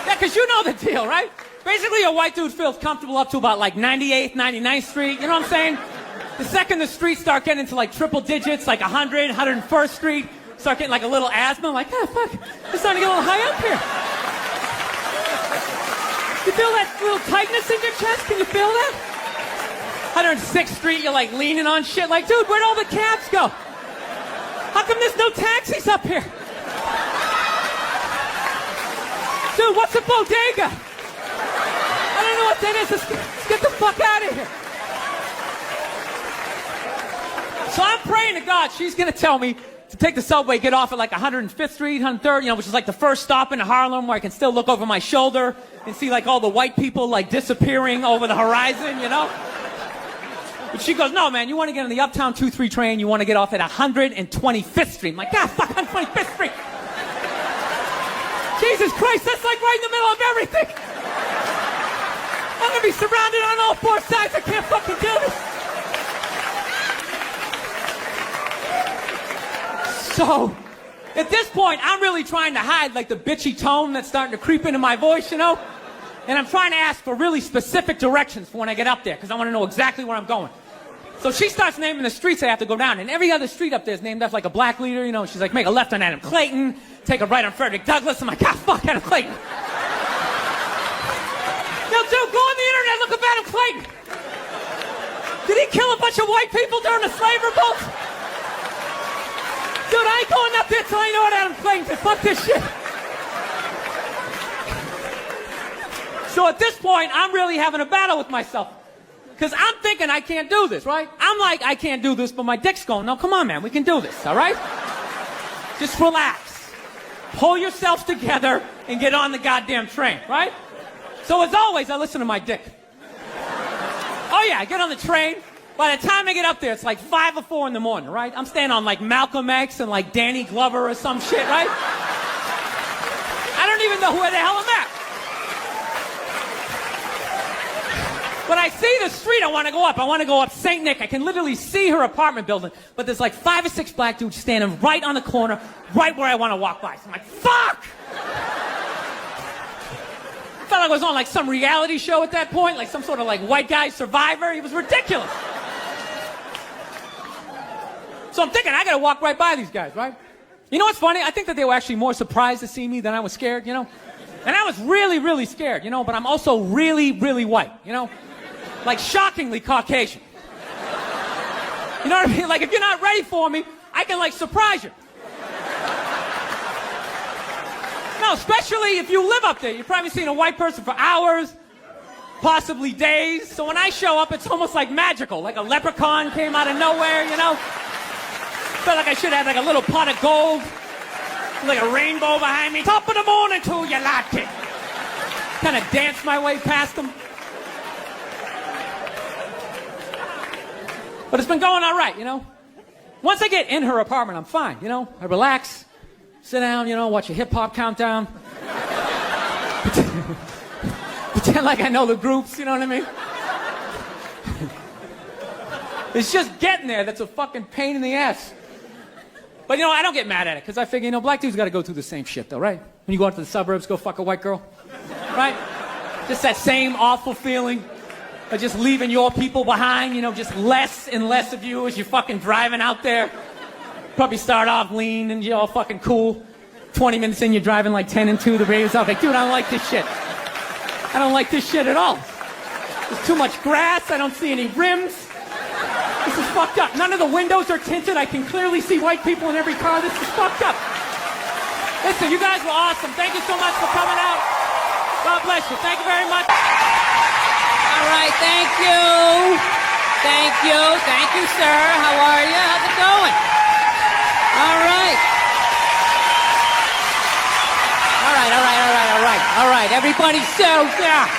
Yeah, because you know the deal, right? Basically, a white dude feels comfortable up to about like 98th, 99th Street, you know what I'm saying? The second the streets start getting into like triple digits, like 100, 101st Street, start getting like a little asthma, I'm like, ah, fuck, it's starting to get a little high up here. You feel that little tightness in your chest? Can you feel that? 106th Street, you're like leaning on shit, like, dude, where'd all the cabs go? How come there's no taxis up here? Dude, what's a bodega? I don't know what that is. Let's get the fuck out of here. So I'm praying to God she's going to tell me to take the subway, get off at like 105th Street, 103rd, you know, which is like the first stop in Harlem where I can still look over my shoulder and see like all the white people like disappearing over the horizon, you know? But she goes, no, man, you want to get on the Uptown 2-3 train, you want to get off at 125th Street. I'm like, God, fuck, 125th Street. Jesus Christ, that's like right in the middle of everything. I'm going to be surrounded on all 4 sides. I can't fucking do this. So, at this point, I'm really trying to hide like the bitchy tone that's starting to creep into my voice, you know? And I'm trying to ask for really specific directions for when I get up there, because I want to know exactly where I'm going. So she starts naming the streets I have to go down, and every other street up there is named after like a black leader, you know? She's like, make a left on Adam Clayton, take a right on Frederick Douglass. I'm like, God, fuck Adam Clayton. Yo, dude, go on the internet, look up Adam Clayton. Did he kill a bunch of white people during the slave revolt? Dude, I ain't going up there till I know what Adam Clayton did. Fuck this shit. So at this point, I'm really having a battle with myself. Because I'm thinking I can't do this, right? I'm like, I can't do this, but my dick's going, no, come on, man, we can do this, all right? Just relax. Pull yourselves together and get on the goddamn train, right? So as always, I listen to my dick. Oh yeah, I get on the train, By the time I get up there, it's like 5 or 4 in the morning, right? I'm staying on like Malcolm X and like Danny Glover or some shit, right? I don't even know where the hell I'm at. When I see the street, I want to go up. I want to go up St. Nick. I can literally see her apartment building, but there's like 5 or 6 black dudes standing right on the corner, right where I want to walk by. So I'm like, fuck! I felt like I was on like some reality show at that point, like some sort of like white guy survivor. It was ridiculous. So I'm thinking, I gotta walk right by these guys, right? You know what's funny? I think that they were actually more surprised to see me than I was scared, you know? And I was really, really scared, you know, but I'm also really, really white, you know? Like shockingly Caucasian. You know what I mean? Like if you're not ready for me, I can like surprise you. No, especially if you live up there. You've probably seen a white person for hours, possibly days. So when I show up, it's almost like magical. Like a leprechaun came out of nowhere, you know? Felt like I should have like a little pot of gold, like a rainbow behind me. Top of the morning to you, latte. Kind of dance my way past them. But it's been going all right, you know? Once I get in her apartment, I'm fine, you know? I relax, sit down, you know, watch a hip-hop countdown. Pretend like I know the groups, you know what I mean? It's just getting there that's a fucking pain in the ass. But, you know, I don't get mad at it, because I figure, you know, black dudes got to go through the same shit, though, right? When you go out to the suburbs, go fuck a white girl, right? Just that same awful feeling of just leaving your people behind, you know, just less and less of you as you're fucking driving out there. Probably start off lean and you're all fucking cool. 20 minutes in, you're driving like 10 and 2, the radio's off. Like, dude, I don't like this shit. I don't like this shit at all. There's too much grass, I don't see any rims. This is fucked up. None of the windows are tinted. I can clearly see white people in every car. This is fucked up. Listen, you guys were awesome. Thank you so much for coming out. God bless you. Thank you very much. All right, thank you. Thank you. Thank you, sir. How are you? How's it going? All right. All right. Everybody settle down.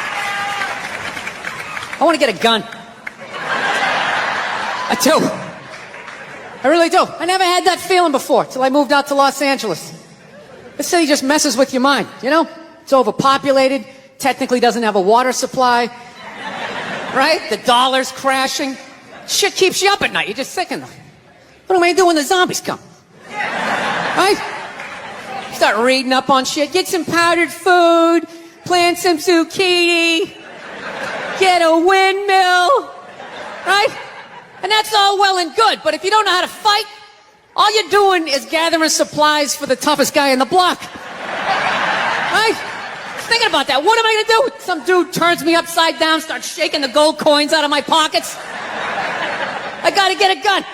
I want to get a gun. I do. I really do. I never had that feeling before till I moved out to Los Angeles. This city just messes with your mind, you know? It's overpopulated, technically doesn't have a water supply, right? The dollar's crashing. Shit keeps you up at night. You're just thinking, what am I gonna do when the zombies come? Right? Start reading up on shit. Get some powdered food, plant some zucchini, get a windmill, right? And that's all well and good, but if you don't know how to fight, all you're doing is gathering supplies for the toughest guy in the block. Right? Thinking about that, what am I gonna do? Some dude turns me upside down, starts shaking the gold coins out of my pockets. I gotta get a gun.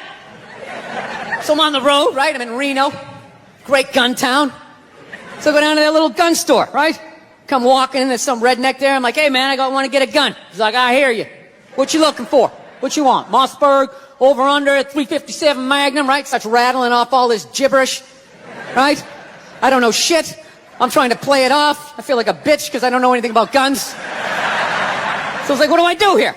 So I'm on the road, right? I'm in Reno, great gun town. So I go down to that little gun store, right? Come walking in, there's some redneck there. I'm like, hey man, I want to get a gun. He's like, I hear you. What you looking for? What you want? Mossberg, over under, 357 Magnum, right? Starts rattling off all this gibberish, right? I don't know shit. I'm trying to play it off. I feel like a bitch because I don't know anything about guns. So I was like, what do I do here?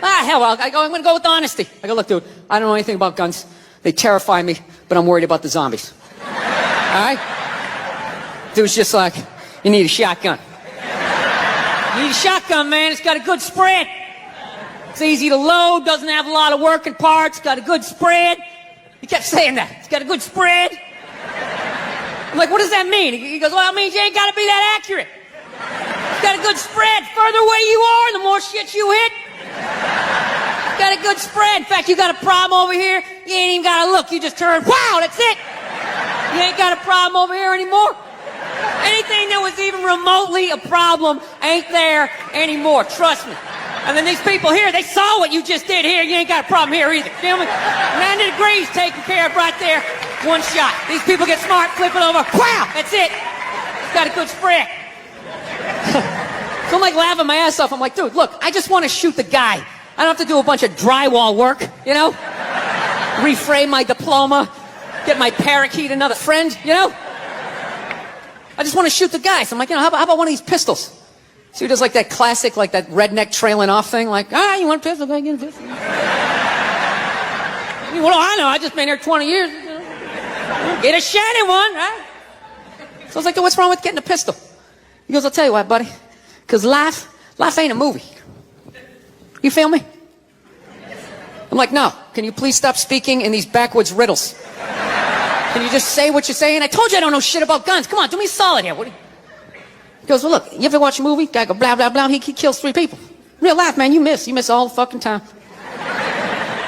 Hell, I'm going to go with honesty. I go, look, dude, I don't know anything about guns. They terrify me, but I'm worried about the zombies. All right? Dude's just like, you need a shotgun. You need a shotgun, man. It's got a good spread. It's easy to load, doesn't have a lot of working parts, got a good spread. He kept saying that. It's got a good spread. I'm like, what does that mean? He goes, well, it means you ain't got to be that accurate. It's got a good spread. Further away you are, the more shit you hit. It's got a good spread. In fact, you got a problem over here, you ain't even got to look. You just turn, wow, that's it. You ain't got a problem over here anymore. Anything that was even remotely a problem ain't there anymore. Trust me. And then these people here, they saw what you just did here. You ain't got a problem here either. Feel me? 90 degrees taken care of right there. One shot. These people get smart, flip it over. Wow, that's it. It's got a good spread. So I'm like laughing my ass off. I'm like, dude, look, I just want to shoot the guy. I don't have to do a bunch of drywall work, you know? Reframe my diploma, get my parakeet another friend, you know? I just want to shoot the guy. So I'm like, you know, how about one of these pistols? So he does like that classic, like that redneck trailing off thing, like, you want a pistol? Go get a pistol. What do I know? I just been here 20 years. Get a shiny one, right? So I was like, what's wrong with getting a pistol? He goes, I'll tell you what, buddy. Because life ain't a movie. You feel me? I'm like, no. Can you please stop speaking in these backwoods riddles? Can you just say what you're saying? I told you I don't know shit about guns. Come on, do me a solid here. He goes, well, look, you ever watch a movie? Guy go, blah, blah, blah. He kills 3 people. Real life, man, you miss. You miss all the fucking time.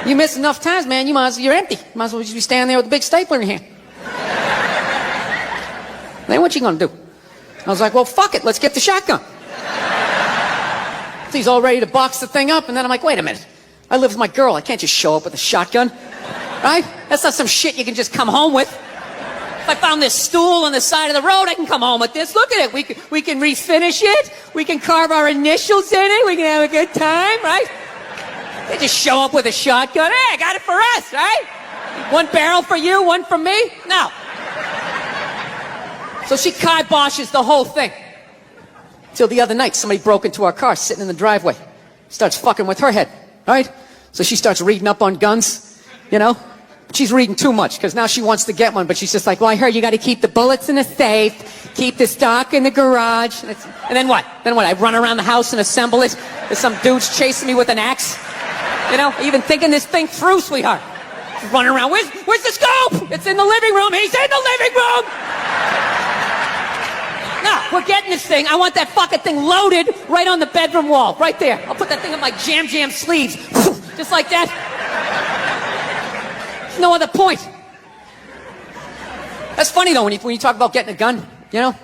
You miss enough times, man, you're empty. You might as well just be standing there with a big stapler in your hand. Then what you gonna do? I was like, well, fuck it, let's get the shotgun. So he's all ready to box the thing up, and then I'm like, wait a minute. I live with my girl, I can't just show up with a shotgun. Right? That's not some shit you can just come home with. If I found this stool on the side of the road, I can come home with this. Look at it. We can refinish it. We can carve our initials in it. We can have a good time, right? They just show up with a shotgun. Hey, I got it for us, right? 1 barrel for you, 1 for me? No. So she kiboshes the whole thing. Till the other night, somebody broke into our car sitting in the driveway. Starts fucking with her head, right? So she starts reading up on guns, you know? She's reading too much, because now she wants to get one, but she's just like, well, I heard you got to keep the bullets in the safe, keep the stock in the garage. And then what? I run around the house and assemble it? There's some dudes chasing me with an axe? You know, even thinking this thing through, sweetheart. Just running around. Where's the scope? It's in the living room. He's in the living room. No, we're getting this thing. I want that fucking thing loaded right on the bedroom wall. Right there. I'll put that thing in my jam sleeves. Just like that. There's no other point. That's funny, though, when you talk about getting a gun, you know?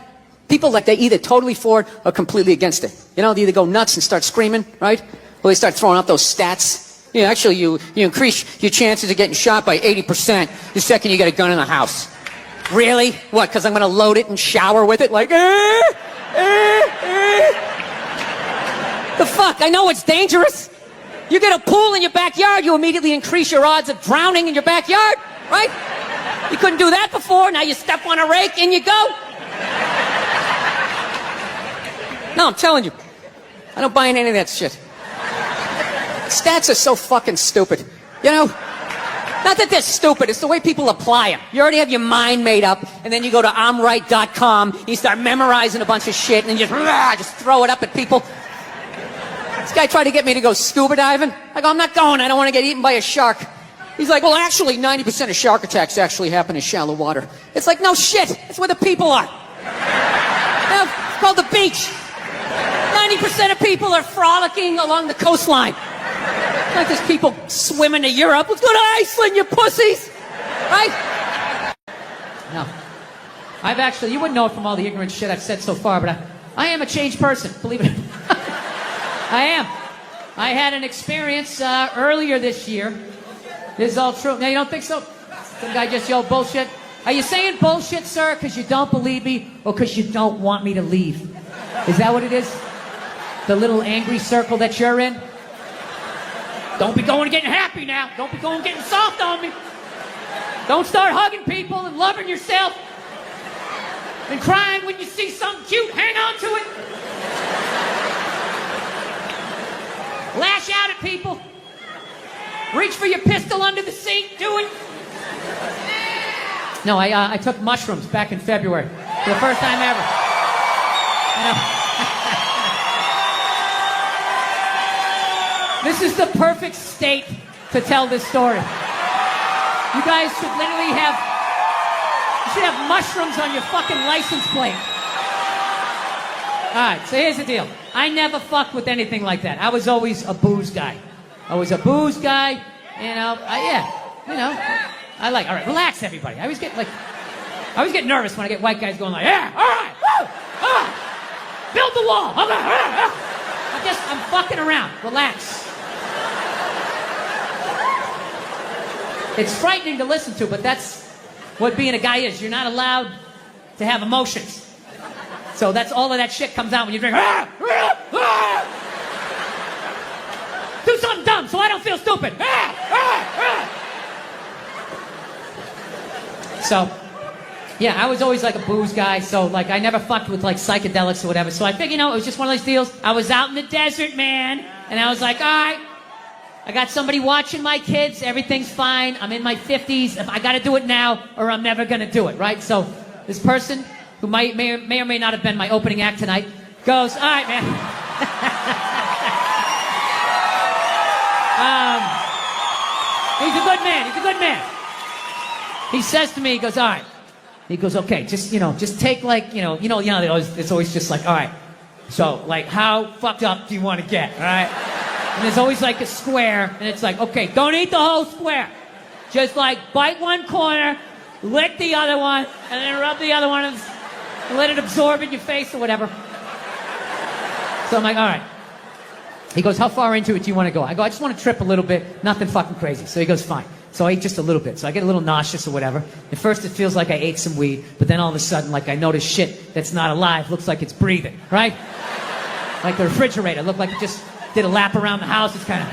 People, like, they either totally for it or completely against it. You know, they either go nuts and start screaming, right? Or they start throwing out those stats. You know, actually, you increase your chances of getting shot by 80% the second you get a gun in the house. Really? What, because I'm going to load it and shower with it? Like, The fuck? I know it's dangerous. You get a pool in your backyard, you immediately increase your odds of drowning in your backyard, right? You couldn't do that before, now you step on a rake, in you go. No, I'm telling you. I don't buy into any of that shit. Stats are so fucking stupid. You know? Not that they're stupid, it's the way people apply them. You already have your mind made up, and then you go to I'mRight.com, you start memorizing a bunch of shit, and then just throw it up at people. This guy tried to get me to go scuba diving. I go, I'm not going, I don't want to get eaten by a shark. He's like, well, actually, 90% of shark attacks actually happen in shallow water. It's like, no shit, it's where the people are. It's called the beach. 90% of people are frolicking along the coastline. Like there's people swimming to Europe. Let's go to Iceland, you pussies! Right? No. I've actually, you wouldn't know it from all the ignorant shit I've said so far, but I am a changed person, believe it. I am. I had an experience earlier this year. This is all true. No, you don't think so? Some guy just yelled bullshit. Are you saying bullshit, sir, because you don't believe me, or because you don't want me to leave? Is that what it is? The little angry circle that you're in? Don't be going and getting happy now. Don't be going and getting soft on me. Don't start hugging people and loving yourself and crying when you see something cute. Hang on to it. Lash out at people. Reach for your pistol under the seat. Do it. No, I took mushrooms back in February for the first time ever. You know. This is the perfect state to tell this story. You guys should literally have mushrooms on your fucking license plate. All right, so here's the deal. I never fucked with anything like that. I was always a booze guy. I was a booze guy, you know. All right, relax, everybody. I always get nervous when I get white guys going like, yeah, all right, woo, all right, build the wall. Okay, I'm fucking around. Relax. It's frightening to listen to, but that's what being a guy is. You're not allowed to have emotions. So that's all of that shit comes out when you drink. Do something dumb so I don't feel stupid. So, yeah, I was always like a booze guy, so like I never fucked with like psychedelics or whatever. So I figured, it was just one of those deals. I was out in the desert, man, and I was like, all right, I got somebody watching my kids. Everything's fine. I'm in my 50s. I got to do it now or I'm never going to do it, right? So this person who may or may not have been my opening act tonight goes, all right, man. He's a good man. He's a good man. He says to me, he goes, all right. He goes, okay, just take like, it's always just like, all right. So, like, how fucked up do you want to get, all right? And there's always like a square, and it's like, okay, don't eat the whole square. Just like bite one corner, lick the other one, and then rub the other one and let it absorb in your face or whatever. So I'm like, all right. He goes, how far into it do you want to go? I go, I just want to trip a little bit, nothing fucking crazy. So he goes, fine. So I ate just a little bit. So I get a little nauseous or whatever. At first it feels like I ate some weed, but then all of a sudden, like I notice shit that's not alive, looks like it's breathing, right? Like the refrigerator, looked like it just did a lap around the house. It's kind of...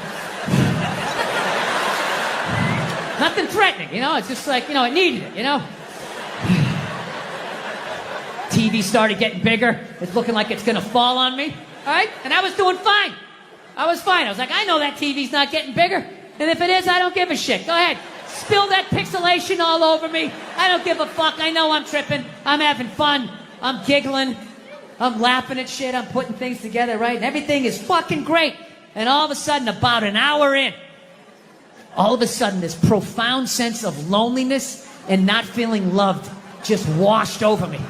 nothing threatening, It's just like, it needed it, TV started getting bigger. It's looking like it's going to fall on me, all right? And I was doing fine. I was fine. I was like, I know that TV's not getting bigger. And if it is, I don't give a shit. Go ahead. Spill that pixelation all over me. I don't give a fuck. I know I'm tripping. I'm having fun. I'm giggling. I'm laughing at shit. I'm putting things together, right? And everything is fucking great. And all of a sudden, about an hour in, all of a sudden, this profound sense of loneliness and not feeling loved just washed over me.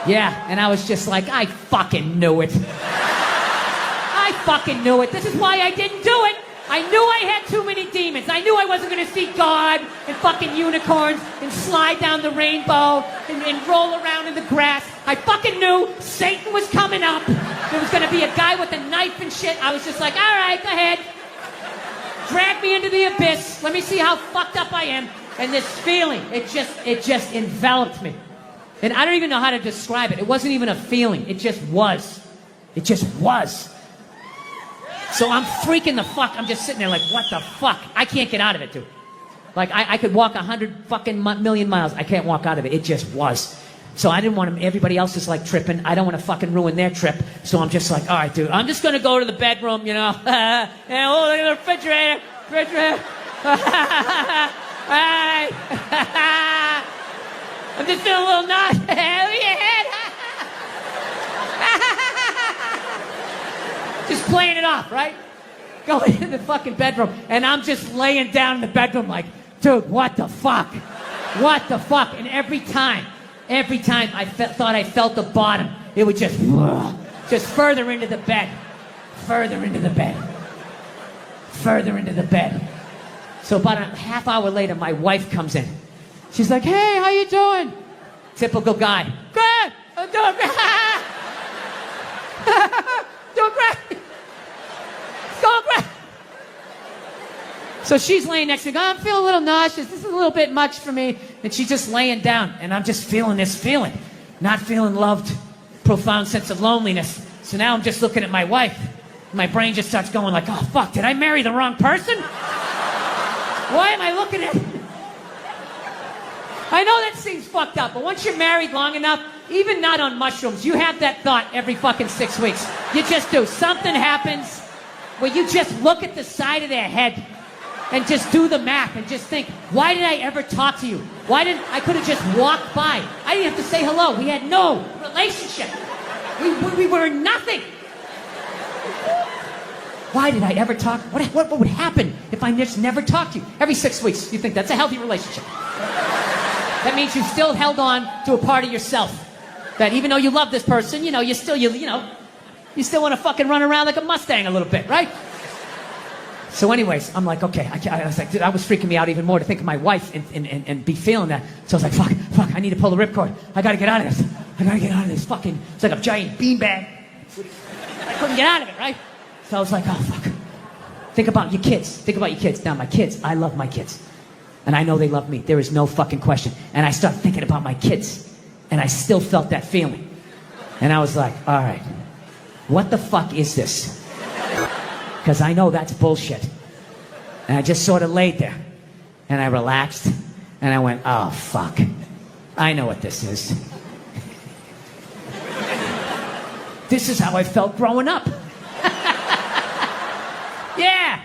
Yeah, and I was just like, I fucking knew it. I fucking knew it. This is why I didn't do it. I knew I had too many demons. I knew I wasn't going to see God and fucking unicorns and slide down the rainbow and roll around in the grass. I fucking knew Satan was coming up. There was going to be a guy with a knife and shit. I was just like, all right, go ahead. Drag me into the abyss. Let me see how fucked up I am. And this feeling, it just enveloped me. And I don't even know how to describe it. It wasn't even a feeling. It just was. It just was. So I'm freaking the fuck. I'm just sitting there like, what the fuck? I can't get out of it, dude. Like, I could walk 100 fucking million miles. I can't walk out of it. It just was. So I didn't want everybody else is like tripping. I don't want to fucking ruin their trip. So I'm just like, all right, dude, I'm just going to go to the bedroom, and look at the refrigerator. All right. I'm just feeling a little nauseous. Look at your head. Just playing it off, right? Go into the fucking bedroom, and I'm just laying down in the bedroom like, dude, what the fuck? What the fuck? And every time I thought I felt the bottom, it would just further into the bed. Further into the bed. Further into the bed. So about a half hour later, my wife comes in. She's like, hey, how you doing? Typical guy. Good. I'm doing great. Doing great. It's going great. So she's laying next to me. I'm feeling a little nauseous. This is a little bit much for me. And she's just laying down. And I'm just feeling this feeling. Not feeling loved. Profound sense of loneliness. So now I'm just looking at my wife. My brain just starts going like, oh, fuck, did I marry the wrong person? Why am I looking at... I know that seems fucked up, but once you're married long enough, even not on mushrooms, you have that thought every fucking 6 weeks. You just do. Something happens where you just look at the side of their head and just do the math and just think, why did I ever talk to you? I could have just walked by. I didn't have to say hello. We had no relationship. We were nothing. Why did I ever talk? What would happen if I just never talked to you? Every 6 weeks, you think that's a healthy relationship. That means you still held on to a part of yourself. That even though you love this person, you still want to fucking run around like a Mustang a little bit, right? So anyways, I'm like, okay. I was like, dude, I was freaking me out even more to think of my wife and be feeling that. So I was like, fuck, I need to pull the ripcord. I got to get out of this. I got to get out of this fucking, it's like a giant beanbag. I couldn't get out of it, right? So I was like, oh, fuck. Think about your kids. Now, my kids, I love my kids. And I know they love me. There is no fucking question. And I started thinking about my kids. And I still felt that feeling. And I was like, all right, what the fuck is this? Because I know that's bullshit. And I just sort of laid there. And I relaxed. And I went, oh, fuck. I know what this is. This is how I felt growing up. Yeah.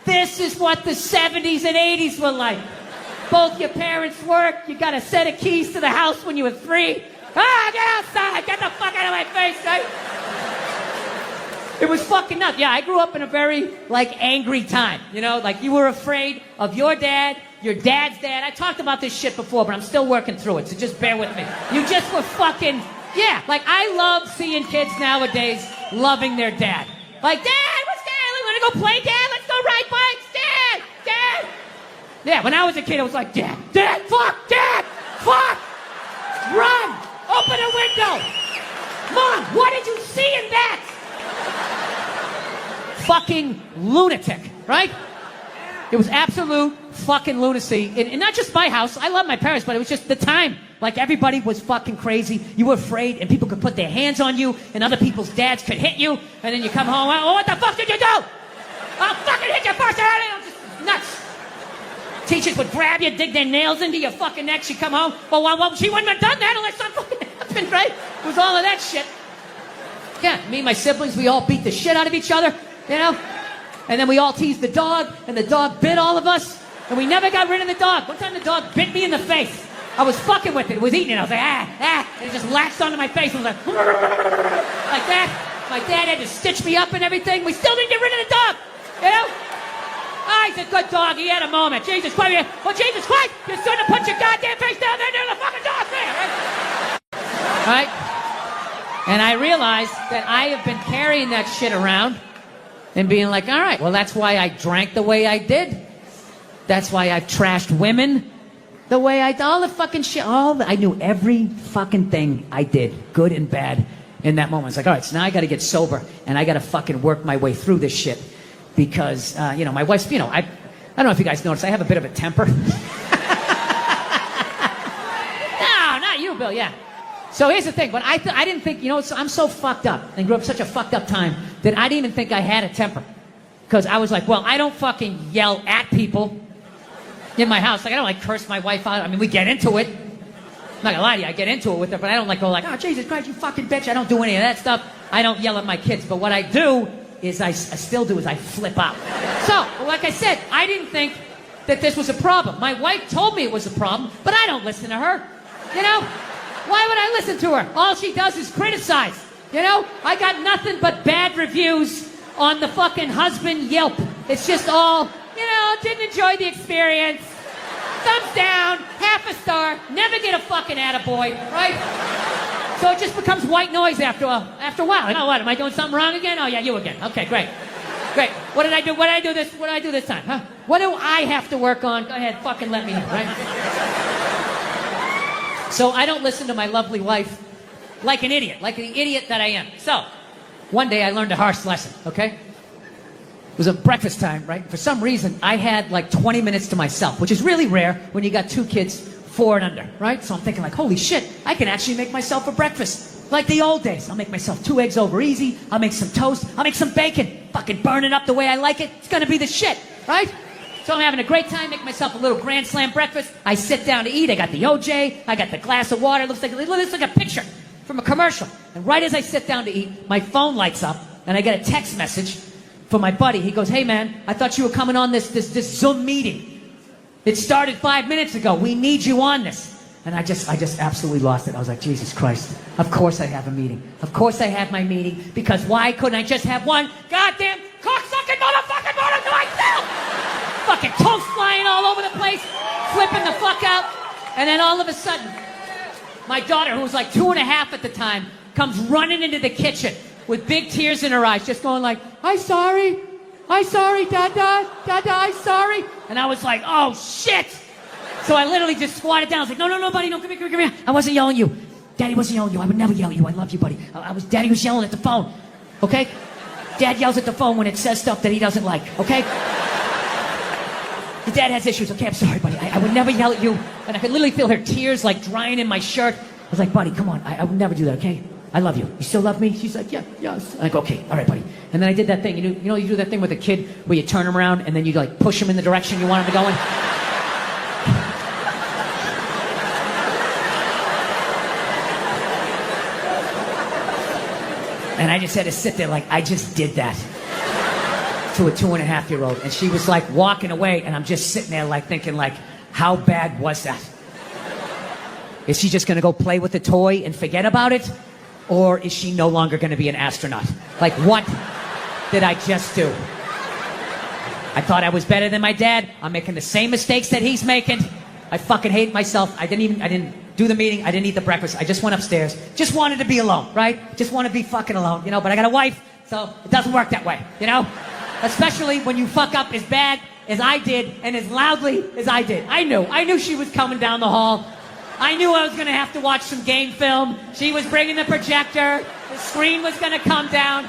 This is what the 70s and 80s were like. Both your parents work. You got a set of keys to the house when you were 3. Ah, get outside. Get the fuck out of my face, right? It was fucking nuts. Yeah, I grew up in a very, angry time. You know, you were afraid of your dad, your dad's dad. I talked about this shit before, but I'm still working through it, so just bear with me. You just were fucking, yeah. I love seeing kids nowadays loving their dad. Dad, what's dad? We want to go play, Dad? Let's go ride bikes, Dad! Dad! Yeah, when I was a kid, I was like, Dad, fuck, run, open a window. Mom, what did you see in that? Fucking lunatic, right? It was absolute fucking lunacy. And not just my house. I love my parents, but it was just the time. Everybody was fucking crazy. You were afraid, and people could put their hands on you, and other people's dads could hit you, and then you come home, oh, what the fuck did you do? I'll fucking hit you first. Just nuts. Teachers would grab you, dig their nails into your fucking neck. She'd come home. Well, she wouldn't have done that unless something fucking happened, right? It was all of that shit. Yeah, me and my siblings, we all beat the shit out of each other, you know? And then we all teased the dog, and the dog bit all of us, and we never got rid of the dog. One time the dog bit me in the face. I was fucking with it. It was eating it. I was like, and it just latched onto my face. I was like that. My dad had to stitch me up and everything. We still didn't get rid of the dog, you know? Ah, he's a good dog. He had a moment. Jesus Christ. Well, Jesus Christ, you shouldn't have put your goddamn face down there. There's a fucking dog there, right? And I realized that I have been carrying that shit around and being like, all right, well, that's why I drank the way I did. That's why I've trashed women the way I did. All the fucking shit. I knew every fucking thing I did, good and bad, in that moment. It's like, all right, so now I got to get sober, and I got to fucking work my way through this shit. Because, my wife's, I don't know if you guys noticed, I have a bit of a temper. No, not you, Bill, yeah. So here's the thing, but I didn't think, I'm so fucked up and grew up such a fucked up time that I didn't even think I had a temper. Because I was like, well, I don't fucking yell at people in my house. I don't curse my wife out. I mean, we get into it. I'm not gonna lie to you, I get into it with her, but I don't go oh, Jesus Christ, you fucking bitch. I don't do any of that stuff. I don't yell at my kids. But what I do is I flip out. So, like I said, I didn't think that this was a problem. My wife told me it was a problem, but I don't listen to her. Why would I listen to her? All she does is criticize. I got nothing but bad reviews on the fucking husband Yelp. It's just all, didn't enjoy the experience. Thumbs down, half a star, never get a fucking attaboy, right? So it just becomes white noise after a while. Oh, what? Am I doing something wrong again? Oh, yeah, you again. Okay, great. Great. What did I do? What did I do this time? Huh? What do I have to work on? Go ahead, fucking let me know, right? So I don't listen to my lovely wife like an idiot that I am. So one day I learned a harsh lesson, okay? It was a breakfast time, right? For some reason, I had 20 minutes to myself, which is really rare when you got 2 kids, 4 and under, right? So I'm thinking holy shit, I can actually make myself a breakfast. Like the old days. I'll make myself 2 eggs over easy. I'll make some toast. I'll make some bacon. Fucking burn it up the way I like it. It's gonna be the shit, right? So I'm having a great time, make myself a little Grand Slam breakfast. I sit down to eat. I got the OJ. I got the glass of water. It looks like a picture from a commercial. And right as I sit down to eat, my phone lights up, and I get a text message from my buddy. He goes, hey man, I thought you were coming on this Zoom meeting. It started 5 minutes ago. We need you on this. And I just absolutely lost it. I was like, Jesus Christ. Of course I have a meeting. Of course I have my meeting. Because why couldn't I just have one goddamn cocksucking motherfucking motor to myself? Fucking toast flying all over the place. Flipping the fuck out. And then all of a sudden, my daughter, who was 2.5 at the time, comes running into the kitchen with big tears in her eyes, just going I'm sorry, Dada, I'm sorry. And I was like, oh shit. So I literally just squatted down. I was like, no, buddy, no, come here. I wasn't yelling at you. Daddy wasn't yelling at you. I would never yell at you. I love you, buddy. Daddy was yelling at the phone, okay? Dad yells at the phone when it says stuff that he doesn't like, okay? Your dad has issues, okay? I'm sorry, buddy. I would never yell at you. And I could literally feel her tears drying in my shirt. I was like, buddy, come on. I would never do that, okay? I love you. You still love me? She's like, yeah, yes. And I go, okay, all right, buddy. And then I did that thing. You do that thing with a kid where you turn him around and then you push him in the direction you want him to go in? And I just had to sit there I just did that. to a 2.5-year-old, and she was like walking away, and I'm just sitting there like thinking like, how bad was that? Is she just gonna go play with the toy and forget about it? Or is she no longer gonna be an astronaut? Like, what did I just do? I thought I was better than my dad. I'm making the same mistakes that he's making. I fucking hate myself. I didn't do the meeting. I didn't eat the breakfast. I just went upstairs. Just wanted to be alone, right? Just want to be fucking alone, you know, but I got a wife, so it doesn't work that way, you know? Especially when you fuck up as bad as I did and as loudly as I did. I knew she was coming down the hall. I knew I was going to have to watch some game film. She was bringing the projector. The screen was going to come down.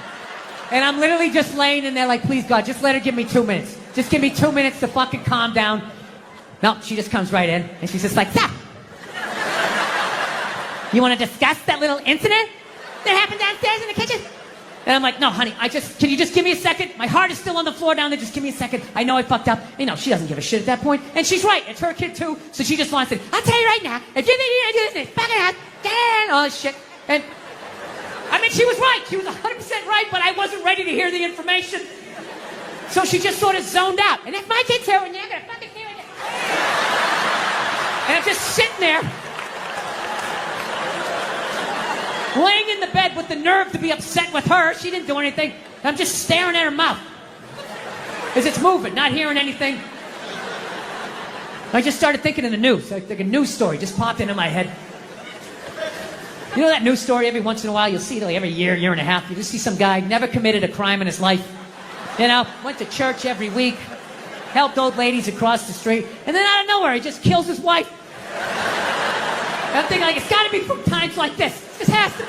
And I'm literally just laying in there like, please, God, just let her give me 2 minutes. Just give me 2 minutes to fucking calm down. No, she just comes right in, and she's just like, Stop! You want to discuss that little incident that happened downstairs in the kitchen? And I'm like, no, honey, can you just give me a second? My heart is still on the floor down there. Just give me a second. I know I fucked up. You know, she doesn't give a shit at that point. And she's right. It's her kid, too. So she just wants it. I'll tell you right now, if you think you're going to do this, it's fucking out. And all this shit. And, I mean, she was right. She was 100% right, but I wasn't ready to hear the information. So she just sort of zoned out. And if my kid's here, and you're going to fucking hear it. And I'm just sitting there, laying in the bed with the nerve to be upset with her. She didn't do anything. I'm just staring at her mouth as it's moving, not hearing anything. I just started thinking of the news. Like a news story just popped into my head. You know that news story every once in a while? You'll see it like every year and a half. You just see some guy, never committed a crime in his life. You know, went to church every week, helped old ladies across the street, and then out of nowhere, he just kills his wife. I'm thinking, like, it's got to be from times like this. It just has to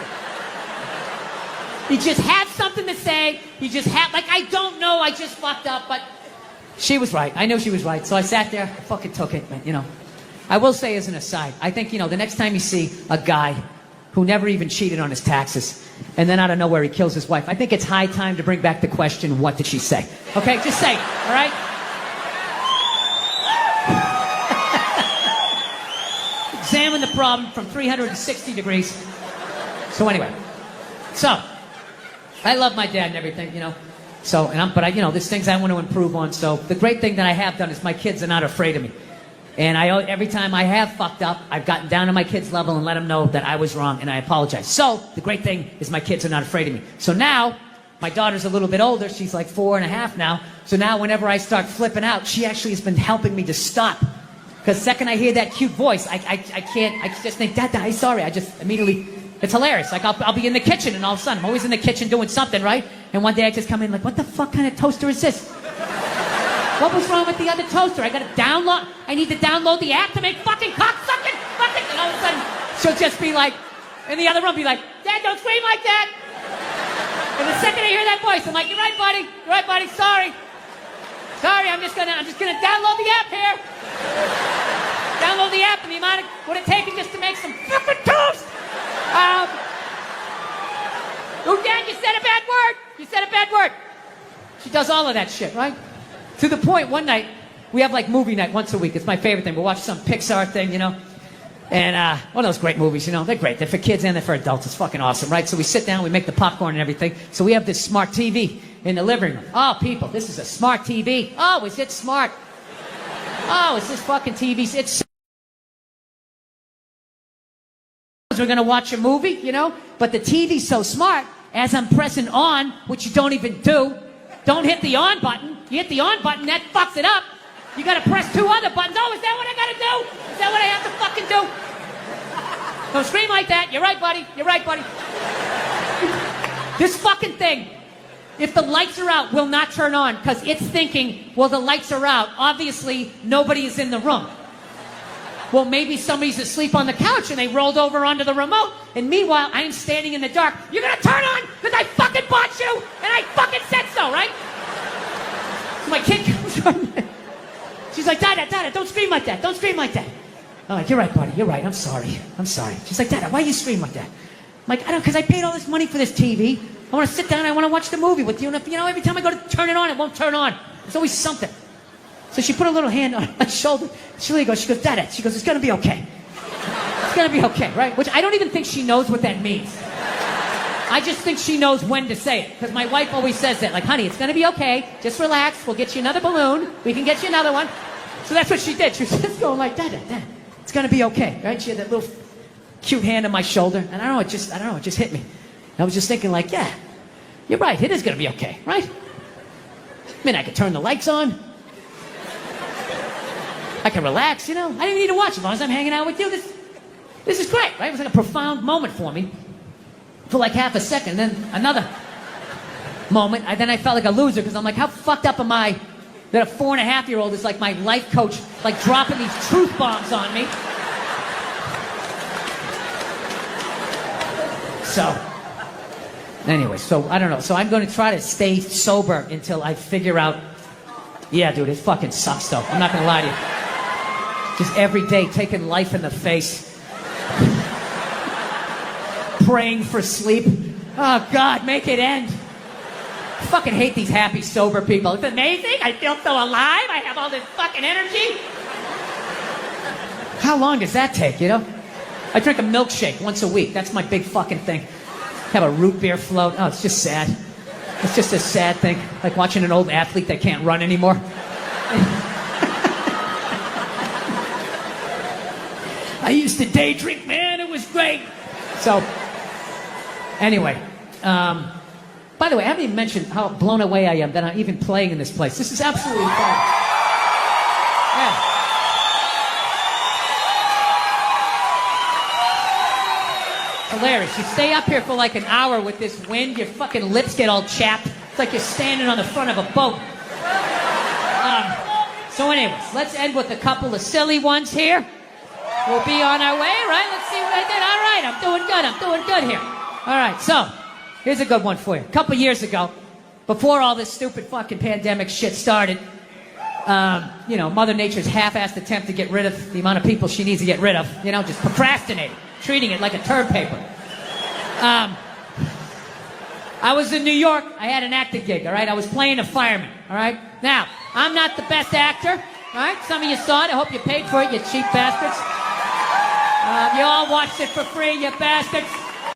be. He just had something to say. He just had, like, I don't know, I just fucked up, but she was right. I know she was right. So I sat there, I fucking took it, man, you know. I will say as an aside, I think, you know, the next time you see a guy who never even cheated on his taxes, and then out of nowhere he kills his wife, I think it's high time to bring back the question, what did she say? Okay, just say it, all right? Examine the problem from 360 degrees. So anyway, I love my dad and everything, you know. But you know, there's things I want to improve on. So the great thing that I have done is my kids are not afraid of me. And every time I have fucked up, I've gotten down to my kids' level and let them know that I was wrong and I apologize. So the great thing is my kids are not afraid of me. So now, my daughter's a little bit older. She's like 4.5 now. So now whenever I start flipping out, she actually has been helping me to stop. Because the second I hear that cute voice, I just think, Dad, I'm sorry. I just immediately, it's hilarious. Like I'll be in the kitchen and all of a sudden, I'm always in the kitchen doing something, right? And one day I just come in like, what the fuck kind of toaster is this? What was wrong with the other toaster? I need to download the app to make fucking cocksucking fucking. And all of a sudden, she'll just be like, in the other room, be like, Dad, don't scream like that. And the second I hear that voice, I'm like, you're right, buddy, sorry. I'm just gonna download the app here. Download the app and the amount of what it taken just to make some fucking toast. Oh, Dad, you said a bad word. She does all of that shit, right? To the point, one night, we have like movie night once a week. It's my favorite thing. We'll watch some Pixar thing, you know. And one of those great movies, you know. They're great. They're for kids and they're for adults. It's fucking awesome, right? So we sit down, we make the popcorn and everything. So we have this smart TV in the living room. Oh, people, this is a smart TV. Oh, is it smart? Oh, is this fucking TV? It's... We're going to watch a movie, you know. But the TV's so smart, as I'm pressing on, which you don't even do, don't hit the on button. You hit the on button, that fucks it up. You gotta press 2 other buttons. Oh, is that what I gotta do? Is that what I have to fucking do? Don't scream like that. You're right, buddy. This fucking thing, if the lights are out, will not turn on because it's thinking, well, the lights are out. Obviously, nobody is in the room. Well, maybe somebody's asleep on the couch and they rolled over onto the remote. And meanwhile, I am standing in the dark. You're gonna turn on because I fucking bought you and I fucking said so, right? So my kid comes running. She's like, Dada, don't scream like that. I'm like, you're right, buddy. You're right. I'm sorry. She's like, Dada, why you scream like that? I'm like, I don't, because I paid all this money for this TV. I want to sit down and I want to watch the movie with you. And if, you know, every time I go to turn it on, it won't turn on. There's always something. So she put a little hand on my shoulder. She goes, Dada, it's going to be okay. It's going to be okay, right? Which I don't even think she knows what that means. I just think she knows when to say it. Because my wife always says that. Like, honey, it's going to be okay. Just relax. We'll get you another balloon. We can get you another one. So that's what she did. She was just going like, Dad, it's going to be okay. Right? She had that little cute hand on my shoulder. And I don't know, it just hit me. I was just thinking like, yeah, you're right. It is going to be okay. Right? I mean, I could turn the lights on. I can relax, you know. I didn't need to watch as long as I'm hanging out with you. This is great, right? It was like a profound moment for me. For like half a second, then another moment. Then I felt like a loser because I'm like, how fucked up am I that a 4.5-year-old is like my life coach, like dropping these truth bombs on me? So, anyway, so I don't know. So I'm going to try to stay sober until I figure out. Yeah, dude, it fucking sucks though. I'm not going to lie to you. Just every day taking life in the face. Praying for sleep. Oh, God, make it end. I fucking hate these happy, sober people. It's amazing. I feel so alive. I have all this fucking energy. How long does that take, you know? I drink a milkshake once a week. That's my big fucking thing. Have a root beer float. Oh, it's just sad. It's just a sad thing. Like watching an old athlete that can't run anymore. I used to day drink, man. It was great. So... Anyway, by the way, I haven't even mentioned how blown away I am that I'm even playing in this place. This is absolutely fun. Yeah. Hilarious. You stay up here for like an hour with this wind, your fucking lips get all chapped. It's like you're standing on the front of a boat. So anyways, let's end with a couple of silly ones here. We'll be on our way, right? Let's see what I did. All right, I'm doing good here. All right, so here's a good one for you. A couple years ago, before all this stupid fucking pandemic shit started, you know, Mother Nature's half-assed attempt to get rid of the amount of people she needs to get rid of, you know, just procrastinating, treating it like a term paper. I was in New York. I had an acting gig, all right? I was playing a fireman, all right? Now, I'm not the best actor, all right? Some of you saw it. I hope you paid for it, you cheap bastards. You all watched it for free, you bastards.